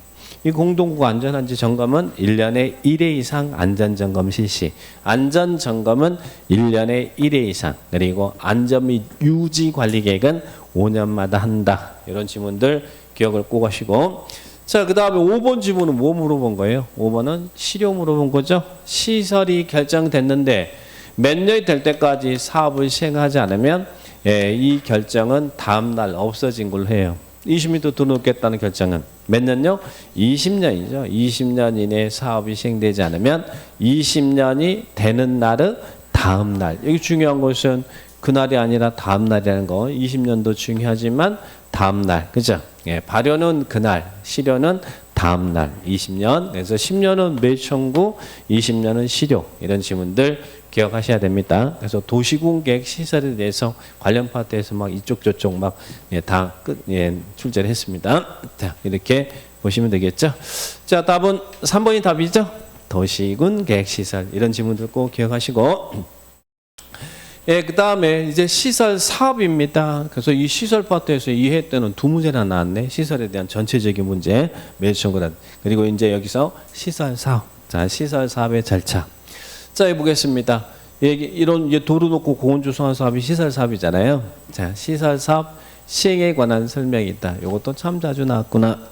이 공동구가 안전한지 점검은 1년에 1회 이상 안전 점검 실시. 안전 점검은 1년에 1회 이상. 그리고 안전 및 유지 관리 계획은 5년마다 한다. 이런 지문들 기억을 꼭 하시고. 자, 그 다음에 5번 지문은 뭐 물어본 거예요? 5번은 실효 물어본 거죠. 시설이 결정됐는데 몇 년이 될 때까지 사업을 시행하지 않으면 이 결정은 다음 날 없어진 걸로 해요. 20m 들어놓겠다는 결정은 몇 년요? 20년이죠. 20년 이내에 사업이 시행되지 않으면 20년이 되는 날의 다음 날. 여기 중요한 것은 그날이 아니라 다음 날이라는 거 20년도 중요하지만 다음 날 그죠? 예, 발효는 그날, 시료는 다음 날 20년. 그래서 10년은 매청구, 20년은 시료 이런 지문들 기억하셔야 됩니다. 그래서 도시군 계획 시설에 대해서 관련 파트에서 막 이쪽 저쪽 막 다 출제를 했습니다. 자 이렇게 보시면 되겠죠. 자 답은 3번이 답이죠. 도시군 계획 시설 이런 지문들 꼭 기억하시고. 예, 그 다음에 이제 시설 사업입니다. 그래서 이 시설 파트에서 2회 때는 두 문제나 나왔네. 시설에 대한 전체적인 문제, 매주청구단. 그리고 이제 여기서 시설 사업. 자, 시설 사업의 절차. 자, 해보겠습니다. 이런 이제 도로 놓고 공원 조성한 사업이 시설 사업이잖아요. 자, 시설 사업 시행에 관한 설명이 있다. 이것도 참 자주 나왔구나.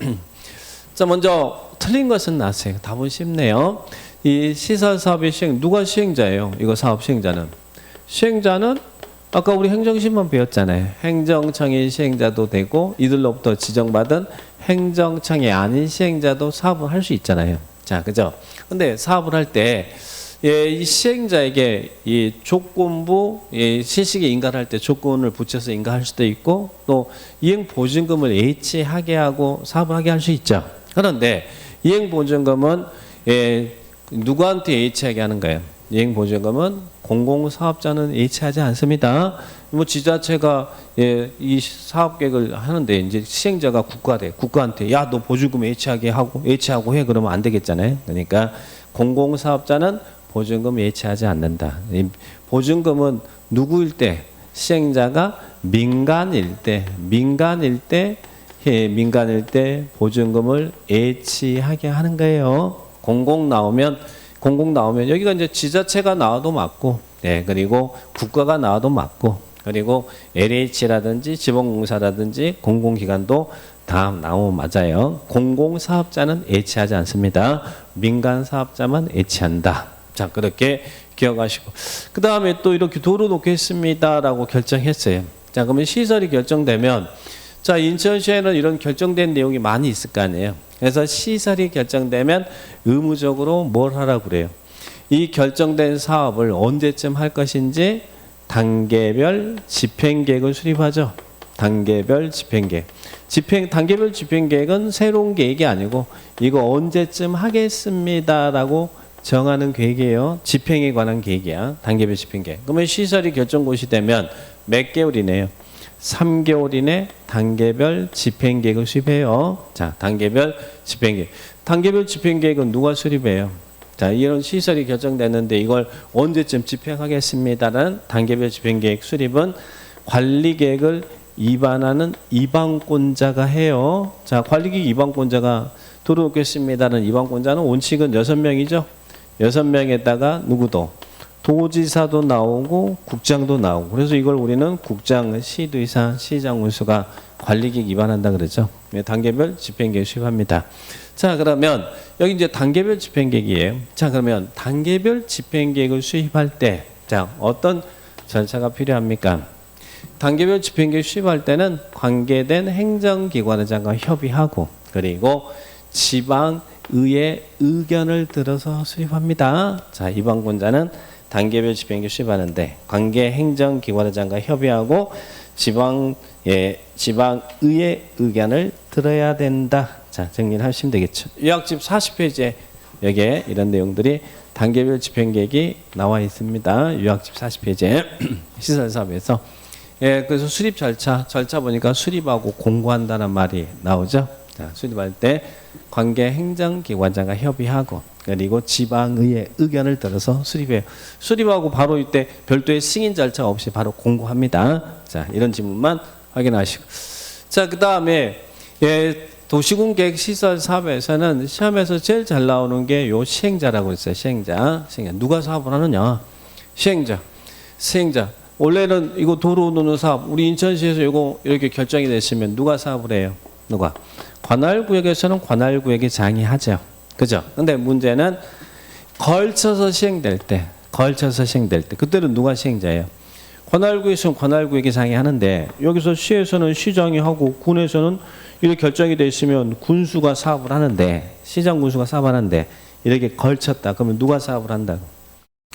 자, 먼저 틀린 것은 나왔어요. 답은 쉽네요. 이 시설 사업의 시행, 누가 시행자예요? 이거 사업 시행자는. 시행자는 아까 우리 행정심만 배웠잖아요. 행정청의 시행자도 되고 이들로부터 지정받은 행정청이 아닌 시행자도 사업을 할 수 있잖아요. 자, 그죠? 근데 사업을 할 때 이 시행자에게 이 조건부 실시에 인가할 때 조건을 붙여서 인가할 수도 있고 또 이행보증금을 H하게 하고 사업을 하게 할 수 있죠. 그런데 이행보증금은 누구한테 H하게 하는 거예요? 이행보증금은 공공사업자는 H하지 않습니다. 뭐 지자체가 이 사업계획을 하는데 이제 시행자가 국가한테 야 너 보증금 H하게 하고 H하고 해 그러면 안 되겠잖아요. 그러니까 공공사업자는 보증금 H하지 않는다. 보증금은 누구일 때 시행자가 민간일 때 보증금을 H하게 하는 거예요. 공공 나오면 여기가 이제 지자체가 나와도 맞고, 그리고 국가가 나와도 맞고, 그리고 LH라든지 지방공사라든지 공공기관도 다 나오면 맞아요. 공공사업자는 H하지 않습니다. 민간사업자만 H한다. 자, 그렇게 기억하시고. 그 다음에 또 이렇게 도로 놓겠습니다라고 결정했어요. 자, 그러면 시설이 결정되면, 자, 인천시에는 이런 결정된 내용이 많이 있을 거 아니에요. 그래서 시설이 결정되면 의무적으로 뭘 하라고 그래요? 이 결정된 사업을 언제쯤 할 것인지 단계별 집행계획을 수립하죠. 단계별 집행계획. 단계별 집행계획은 새로운 계획이 아니고 이거 언제쯤 하겠습니다라고 정하는 계획이에요. 집행에 관한 계획이야. 단계별 집행계획. 그러면 시설이 결정고시 되면 몇 개월이네요? 3개월 이내 단계별 집행계획을 수립해요. 자, 단계별 집행계획. 단계별 집행계획은 누가 수립해요? 자, 이런 시설이 결정됐는데 이걸 언제쯤 집행하겠습니다라는 단계별 집행계획 수립은 관리계획을 입안하는 입안권자가 해요. 자, 관리계획 입안권자가 들어오겠습니다는 입안권자는 원칙은 6명이죠. 6명에다가 누구도 도지사도 나오고 국장도 나오고 그래서 이걸 우리는 국장, 시도의사, 시장 운수가 관리계획 위반한다 그러죠. 단계별 집행계획 수립합니다. 자, 그러면 여기 이제 단계별 집행계획이에요. 자, 그러면 단계별 집행계획을 수립할 때 자, 어떤 절차가 필요합니까? 단계별 집행계획 수립할 때는 관계된 행정기관장과 협의하고 그리고 지방의회 의견을 들어서 수립합니다. 자, 입안권자는 단계별 집행계획 수립하는데 관계 행정기관장과 협의하고 지방의회 의견을 들어야 된다. 자, 정리를 하시면 되겠죠. 요약집 40페이지에 여기에 이런 내용들이 단계별 집행계획이 나와 있습니다. 요약집 40페이지에 시설사업에서 그래서 수립 절차 보니까 수립하고 공고한다는 말이 나오죠. 자, 수립할 때 관계 행정기관장과 협의하고 그리고 지방의회 의견을 들어서 수립해요. 수립하고 바로 이때 별도의 승인 절차 없이 바로 공고합니다. 자, 이런 지문만 확인하시고. 자, 그 다음에 도시군 계획 시설 사업에서는 시험에서 제일 잘 나오는 게 요 시행자라고 있어요. 시행자. 누가 사업을 하느냐? 시행자. 원래는 이거 도로 노는 사업, 우리 인천시에서 이거 이렇게 결정이 됐으면 누가 사업을 해요? 누가? 관할구역에서는 관할구역이 장의하죠. 그죠? 근데 문제는 걸쳐서 시행될 때, 그때는 누가 시행자예요? 관할구에서는 관할구역이 장의하는데 여기서 시에서는 시장이 하고 군에서는 이렇게 결정이 돼 있으면 군수가 사업을 하는데 시장 군수가 사업을 하는데 이렇게 걸쳤다. 그러면 누가 사업을 한다고?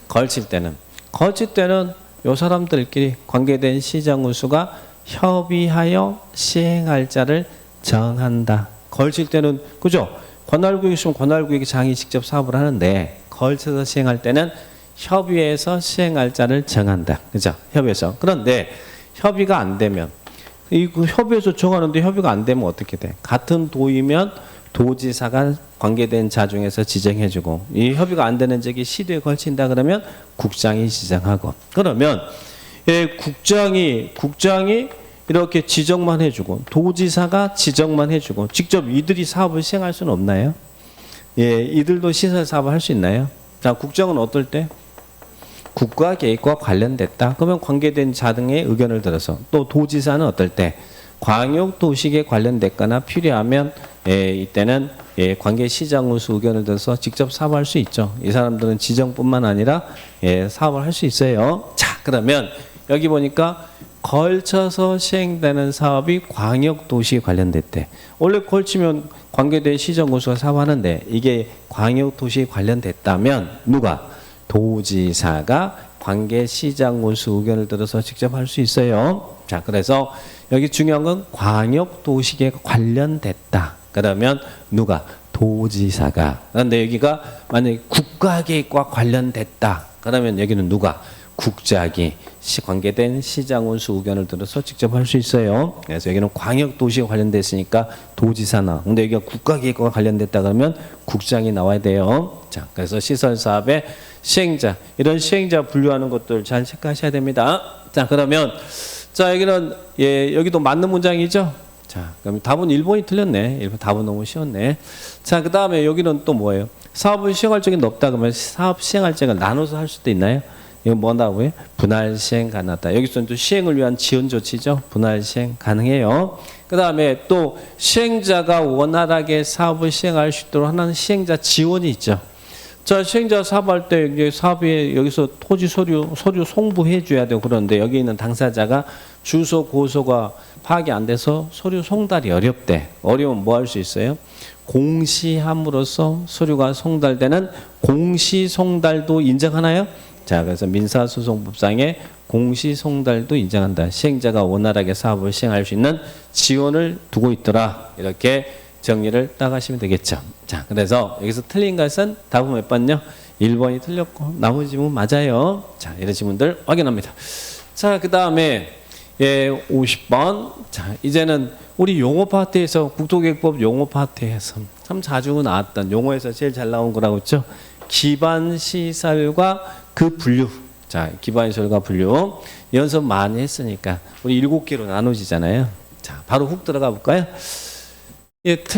걸칠 때는 요 사람들끼리 관계된 시장군수가 협의하여 시행할자를 정한다. 걸칠 때는 그죠? 관할구역 있으면 관할구역의 장이 직접 사업을 하는데 걸쳐서 시행할 때는 협의해서 시행할자를 정한다. 그죠? 협의해서. 그런데 협의가 안 되면 그 협의해서 정하는데 협의가 안 되면 어떻게 돼? 같은 도이면 도지사가 관계된 자 중에서 지정해주고 이 협의가 안 되는 적이 시도에 걸친다 그러면 국장이 지정하고 그러면 국장이 이렇게 지정만 해주고 도지사가 지정만 해주고 직접 이들이 사업을 시행할 수는 없나요? 예, 이들도 시설 사업을 할 수 있나요? 자, 국정은 어떨 때? 국가 계획과 관련됐다. 그러면 관계된 자 등의 의견을 들어서 또 도지사는 어떨 때? 광역 도시에 관련됐거나 필요하면 이때는 관계시장으로서 의견을 들어서 직접 사업할 수 있죠. 이 사람들은 지정뿐만 아니라 사업을 할 수 있어요. 자, 그러면 여기 보니까 걸쳐서 시행되는 사업이 광역도시에 관련됐대. 원래 걸치면 관계된 시정군수가 사업하는데 이게 광역도시에 관련됐다면 누가? 도지사가 관계시장군수 의견을 들어서 직접 할 수 있어요. 자, 그래서 여기 중요한 건 광역도시에 관련됐다. 그러면 누가? 도지사가. 그런데 여기가 만약에 국가계획과 관련됐다. 그러면 여기는 누가? 국장이 관계된 시장군수 의견을 들어서 직접 할 수 있어요. 그래서 여기는 광역도시에 관련됐으니까 도지사나. 근데 여기가 국가계획과 관련됐다 그러면 국장이 나와야 돼요. 자, 그래서 시설사업의 시행자, 이런 시행자 분류하는 것들 잘 체크하셔야 됩니다. 자, 그러면 자 여기는 여기도 맞는 문장이죠. 자, 그럼 답은 1번이 틀렸네. 1번 답은 너무 쉬웠네. 자, 그 다음에 여기는 또 뭐예요? 사업을 시행할 적이 높다 그러면 사업 시행할 적을 나눠서 할 수도 있나요? 이거 뭐라고요? 분할 시행 가능하다. 여기서는 또 시행을 위한 지원 조치죠. 분할 시행 가능해요. 그 다음에 또 시행자가 원활하게 사업을 시행할 수 있도록 하는 시행자 지원이 있죠. 자, 시행자 사업할 때 이제 사업에 여기서 토지 서류 송부해 줘야 되고 그런데 여기 있는 당사자가 주소 고소가 파악이 안 돼서 서류 송달이 어렵대. 어려우면 뭐 할 수 있어요? 공시함으로써 서류가 송달되는 공시 송달도 인정하나요? 자, 그래서 민사소송법상에 공시송달도 인정한다. 시행자가 원활하게 사업을 시행할 수 있는 지원을 두고 있더라. 이렇게 정리를 딱 하시면 되겠죠. 자, 그래서 여기서 틀린 것은 답은 몇 번요? 1번이 틀렸고 나머지 지문 맞아요. 자, 이런 지문들 확인합니다. 자, 그 다음에 50번. 자, 이제는 우리 용어 파트에서 국토계획법 용어 파트에서 참 자주 나왔던 용어에서 제일 잘 나온 거라고 했죠. 기반시설과 그 분류. 자, 기반시설과 분류. 연습 많이 했으니까 우리 7개로 나눠지잖아요. 자, 바로 훅 들어가 볼까요?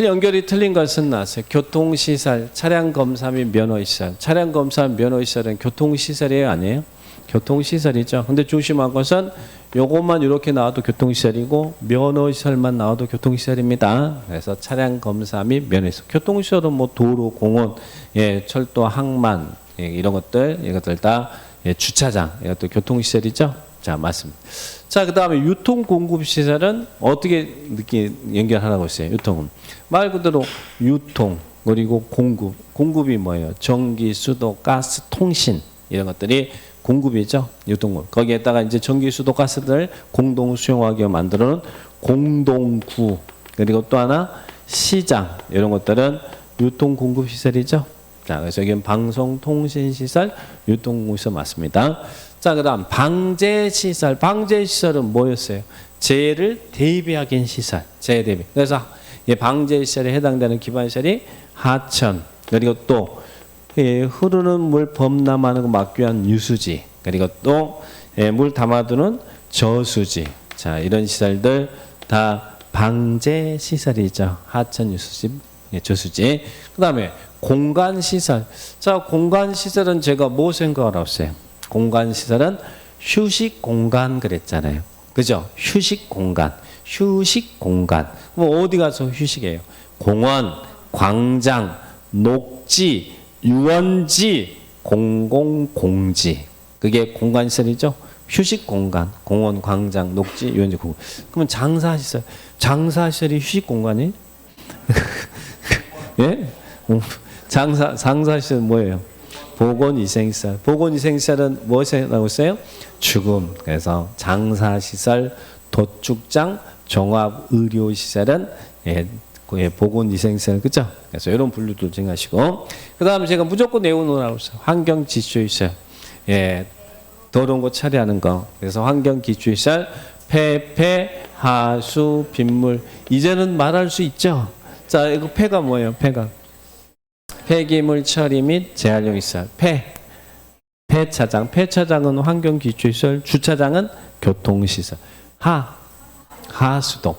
연결이 틀린 것은 나왔어요. 교통시설, 차량검사 및 면허시설. 차량검사 및 면허시설은 교통시설이에요? 아니에요? 교통시설이죠. 근데 조심한 것은 요것만 이렇게 나와도 교통시설이고 면허시설만 나와도 교통시설입니다. 그래서 차량검사 및 면허시설. 교통시설은 뭐 도로, 공원, 철도, 항만 이런 것들, 이것들 다 주차장, 이것도 교통시설이죠. 자, 맞습니다. 자, 그 다음에 유통공급시설은 어떻게 연결하라고 했어요? 유통은 말 그대로 유통 그리고 공급이 뭐예요? 전기, 수도, 가스, 통신 이런 것들이 공급이죠. 유통공급. 거기에다가 이제 전기, 수도, 가스들 공동 수용하기 위해 만들어놓은 공동구 그리고 또 하나 시장 이런 것들은 유통공급시설이죠. 자, 그래서 여기는 방송통신시설, 유통공급시설 맞습니다. 자, 그 다음 방제시설. 방제시설은 뭐였어요? 재해를 대비하기 위한 시설. 재해 대비. 그래서 방제시설에 해당되는 기반시설이 하천, 그리고 또 흐르는 물 범람하는 거 막기 위한 유수지, 그리고 또 물 담아두는 저수지. 자, 이런 시설들 다 방제시설이죠. 하천, 유수지, 저수지. 그 다음에 공간시설. 자, 공간시설은 제가 뭐 생각하라고 했어요? 공간시설은 휴식 공간 그랬잖아요. 그죠? 휴식 공간. 휴식 공간. 뭐 어디 가서 휴식해요? 공원, 광장, 녹지, 유원지, 공공공지. 그게 공간시설이죠. 휴식 공간. 공원, 광장, 녹지, 유원지, 공공. 그러면 장사시설. 장사시설이 휴식 공간이? 예? 장사시설 뭐예요? 보건위생시설. 보건위생시설은 무엇에 나오고 있어요? 죽음. 그래서 장사시설, 도축장, 종합의료시설은 보건위생시설, 그죠? 그래서 이런 분류도 정하시고, 그 다음에 제가 무조건 외우느라고 했어요. 환경지주시설. 더러운 거 처리하는 거. 그래서 환경기주시설, 폐, 하수, 빗물. 이제는 말할 수 있죠? 자, 이거 폐가 뭐예요? 폐가. 폐기물 처리 및 재활용 시설. 폐차장. 폐차장은 환경기주시설, 주차장은 교통시설. 하수도.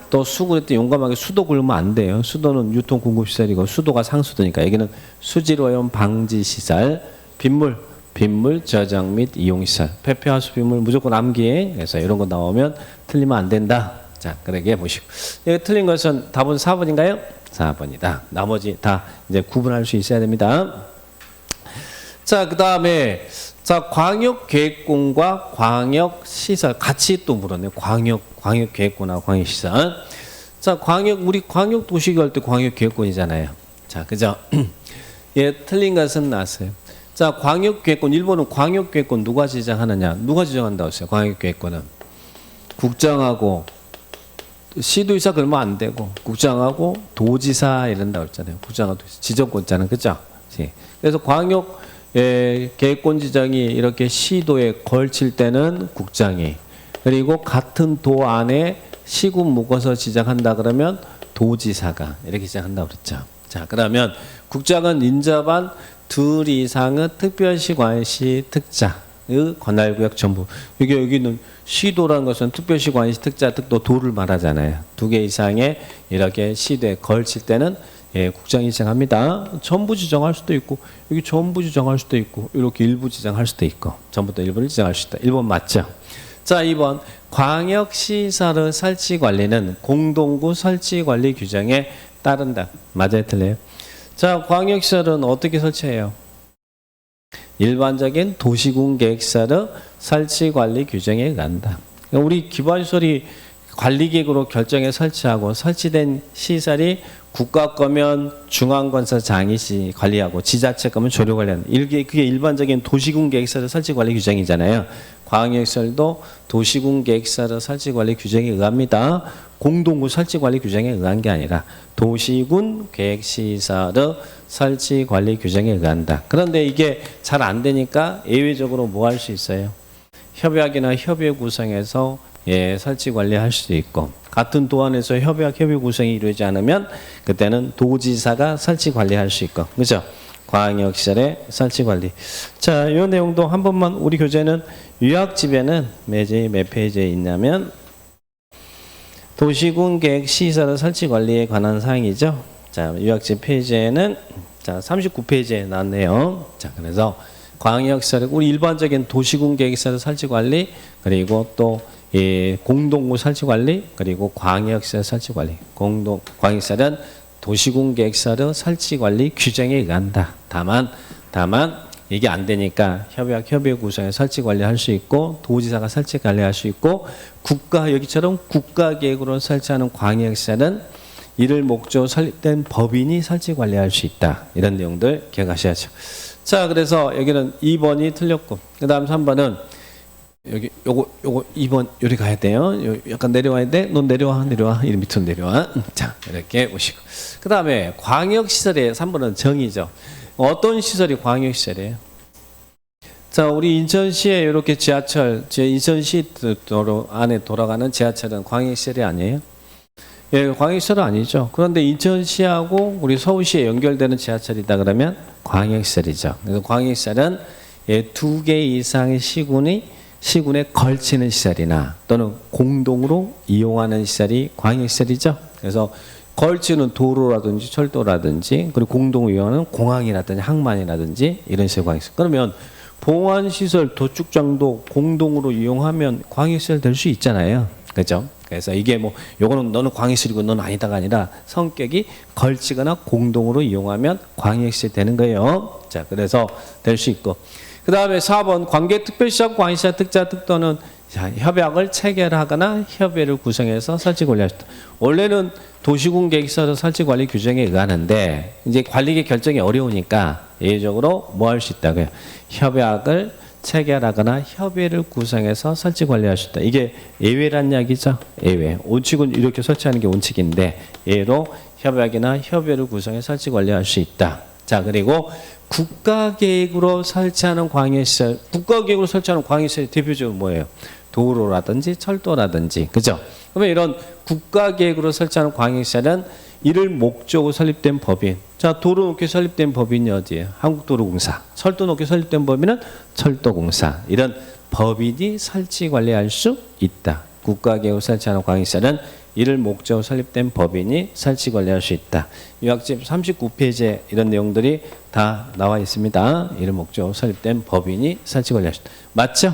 또 수 그럴 때 용감하게 수도 굴면 안 돼요. 수도는 유통공급시설이고 수도가 상수도니까 여기는 수질오염 방지시설. 빗물 저장 및 이용시설. 폐폐하수 빗물 무조건 암기. 그래서 이런 거 나오면 틀리면 안 된다. 자, 그러게 보시고. 여기 틀린 것은 답은 4번인가요? 4번이다. 나머지 다 이제 구분할 수 있어야 됩니다. 자, 그 다음에 자, 광역계획군과 광역시설 같이 또 물었네요. 광역계획군하고 광역시설. 자, 우리 광역도시계 할 때 광역계획군이잖아요. 자, 그죠? 틀린 것은 나왔어요. 자, 광역계획군, 일본은 광역계획군 누가 지정하느냐? 누가 지정한다고 했어요? 광역계획군은 국장하고 시도의사 그러면 안 되고 국장하고 도지사 이런다고 했잖아요. 국장하고 지정권자는, 그죠? 그래서 광역 계획권 지정이 이렇게 시도에 걸칠 때는 국장이, 그리고 같은 도 안에 시군 묶어서 지정한다 그러면 도지사가 이렇게 지정한다고 그랬죠. 자, 그러면 국장은 인접한 둘 이상의 특별시, 관시, 특자의 관할구역 전부. 여기는 시도라는 것은 특별시, 관시, 특자, 특도, 도를 말하잖아요. 2개 이상의 이렇게 시도에 걸칠 때는 국장이 지정합니다. 전부 지정할 수도 있고, 여기 전부 지정할 수도 있고, 이렇게 일부 지정할 수도 있고, 전부터 일부를 지정할 수 있다. 1번 맞죠? 자, 2번. 광역시설의 설치관리는 공동구 설치관리 규정에 따른다. 맞아요, 틀려요? 자, 광역시설은 어떻게 설치해요? 일반적인 도시군계획시설의 설치관리 규정에 의한다. 우리 기반시설이 관리계획으로 결정해 설치하고 설치된 시설이 국가 거면 중앙건설장이 관리하고 지자체 거면 조례관리하는, 그게 일반적인 도시군계획시설의 설치관리 규정이잖아요. 광역시설도 도시군계획시설의 설치관리 규정에 의합니다. 공동구 설치관리 규정에 의한 게 아니라 도시군 계획시설의 설치관리 규정에 의한다. 그런데 이게 잘 안 되니까 예외적으로 뭐 할 수 있어요? 협약이나 협의 구성해서 설치 관리할 수도 있고, 같은 도 안에서 협의 구성이 이루어지지 않으면 그때는 도지사가 설치 관리할 수 있고, 그죠? 광역시설의 설치 관리. 자, 이 내용도 한 번만 우리 교재는 유학집에는 몇 페이지에 있냐면 도시군 계획 시설의 설치 관리에 관한 사항이죠. 자, 유학집 페이지에는 자 39페이지에 나왔네요. 자, 그래서 광역시설, 우리 일반적인 도시군 계획시설 설치 관리, 그리고 또 공동구 설치 관리, 그리고 광역시설 설치 관리. 광역시설은 도시군 계획시설의 설치 관리 규정에 의한다. 다만 이게 안 되니까 협의 구성에 설치 관리할 수 있고, 도지사가 설치 관리할 수 있고, 여기처럼 국가 계획으로 설치하는 광역시설은 이를 목적으로 설립된 법인이 설치 관리할 수 있다. 이런 내용들 기억하셔야죠. 자, 그래서 여기는 2번이 틀렸고, 그 다음 3번은 여기 요거 2번 요리 가야 돼요. 약간 내려와야 돼. 넌 내려와. 이 밑으로 내려와. 자, 이렇게 보시고. 그 다음에 광역시설의 3번은 정의죠. 어떤 시설이 광역시설이에요? 자, 우리 인천시에 이렇게 지하철, 인천시 도로 안에 돌아가는 지하철은 광역시설이 아니에요? 광역시설은 아니죠. 그런데 인천시하고 우리 서울시에 연결되는 지하철이다 그러면 광역시설이죠. 그래서 광역시설은 2개 이상의 시군에 걸치는 시설이나 또는 공동으로 이용하는 시설이 광역시설이죠. 그래서 걸치는 도로라든지 철도라든지, 그리고 공동으로 이용하는 공항이라든지 항만이라든지 이런 식의 광역시설. 그러면 봉안시설, 도축장도 공동으로 이용하면 광역시설 될 수 있잖아요. 그렇죠? 그래서 이게 뭐 요거는 너는 광역시설이고 너는 아니다가 아니라 성격이 걸치거나 공동으로 이용하면 광역시설이 되는 거예요. 자, 그래서 될 수 있고, 그 다음에 4번 관계특별시하고 광역시설 특자 특도는 자, 협약을 체결하거나 협의를 구성해서 설치 관리하셨다. 원래는 도시군 계획서 설치 관리 규정에 의하는데 이제 관리계 결정이 어려우니까 예외적으로 뭐 할 수 있다고요? 협약을 체결하거나 협의를 구성해서 설치 관리할 수 있다. 이게 예외란 이야기죠. 예외. 원칙은 이렇게 설치하는 게 원칙인데 예로 협약이나 협의를 구성해 설치 관리할 수 있다. 자, 그리고 국가계획으로 설치하는 광역시설, 국가계획으로 설치하는 광역시설이 대표적으로 뭐예요? 도로라든지 철도라든지, 그죠? 그러면 이런 국가계획으로 설치하는 광역시설은 이를 목적으로 설립된 법인. 자, 도로 놓기 설립된 법인이 어디예요? 한국도로공사. 철도 놓기 설립된 법인은 철도공사. 이런 법인이 설치 관리할 수 있다. 국가계획으로 설치하는 광역시설은 이를 목적으로 설립된 법인이 설치 관리할 수 있다. 요약집 39페이지에 이런 내용들이 다 나와 있습니다. 이를 목적으로 설립된 법인이 설치 관리할 수 있다. 맞죠?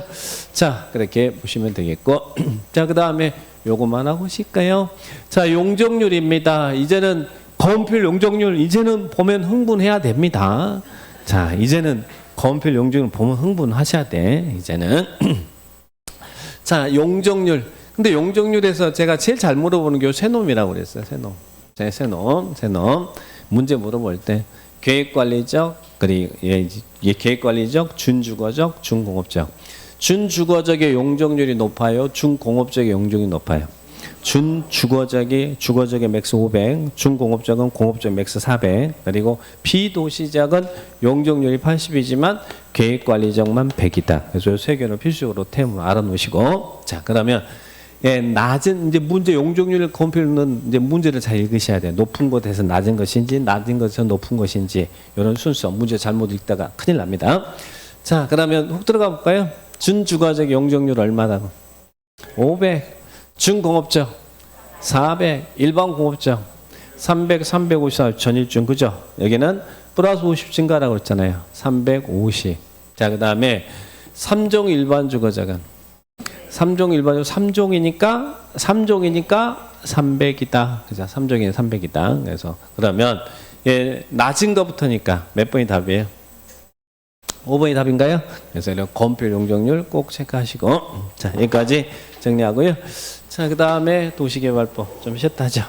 자, 그렇게 보시면 되겠고. 자, 그 다음에 요것만 하고 쉴까요? 자, 용적률입니다. 이제는 건필 용적률, 이제는 보면 흥분해야 됩니다. 자, 이제는 건필 용적률 보면 흥분하셔야 돼. 이제는. 자, 용적률. 근데 용적률에서 제가 제일 잘 물어보는 게 세놈이라고 그랬어요. 세놈. 네, 세놈. 문제 물어볼 때 계획관리적, 그리고 계획관리적, 준주거적, 준공업적. 준주거적의 용적률이 높아요. 준공업적의 용적률이 높아요. 준주거적의 맥스 500, 준공업적은 공업적 맥스 400, 그리고 비도시적은 용적률이 80이지만 계획관리적만 100이다. 그래서 세 개는 필수적으로 템을 알아놓으시고, 자, 그러면 낮은 이제 문제 용적률을 건필는 이제 문제를 잘 읽으셔야 돼요. 높은 곳에서 낮은 것인지, 낮은 것에서 높은 것인지 이런 순서 문제 잘못 읽다가 큰일 납니다. 자, 그러면 훅 들어가 볼까요? 준주거적 용적률 얼마다? 500. 준공업적 400. 일반 공업적 300, 350 전일중, 그죠? 여기는 플러스 50 증가라고 그랬잖아요. 350. 자, 그 다음에 3종 일반 주거적은 3종 일반적으로 3종이니까 300이다. 그죠? 3종이면 300이다. 그래서 그러면 낮은 거부터니까 몇 번이 답이에요? 5번이 답인가요? 그래서 이런 건필 용적률 꼭 체크하시고, 자, 여기까지 정리하고요. 자, 그 다음에 도시개발법 좀 쉬었다 하죠.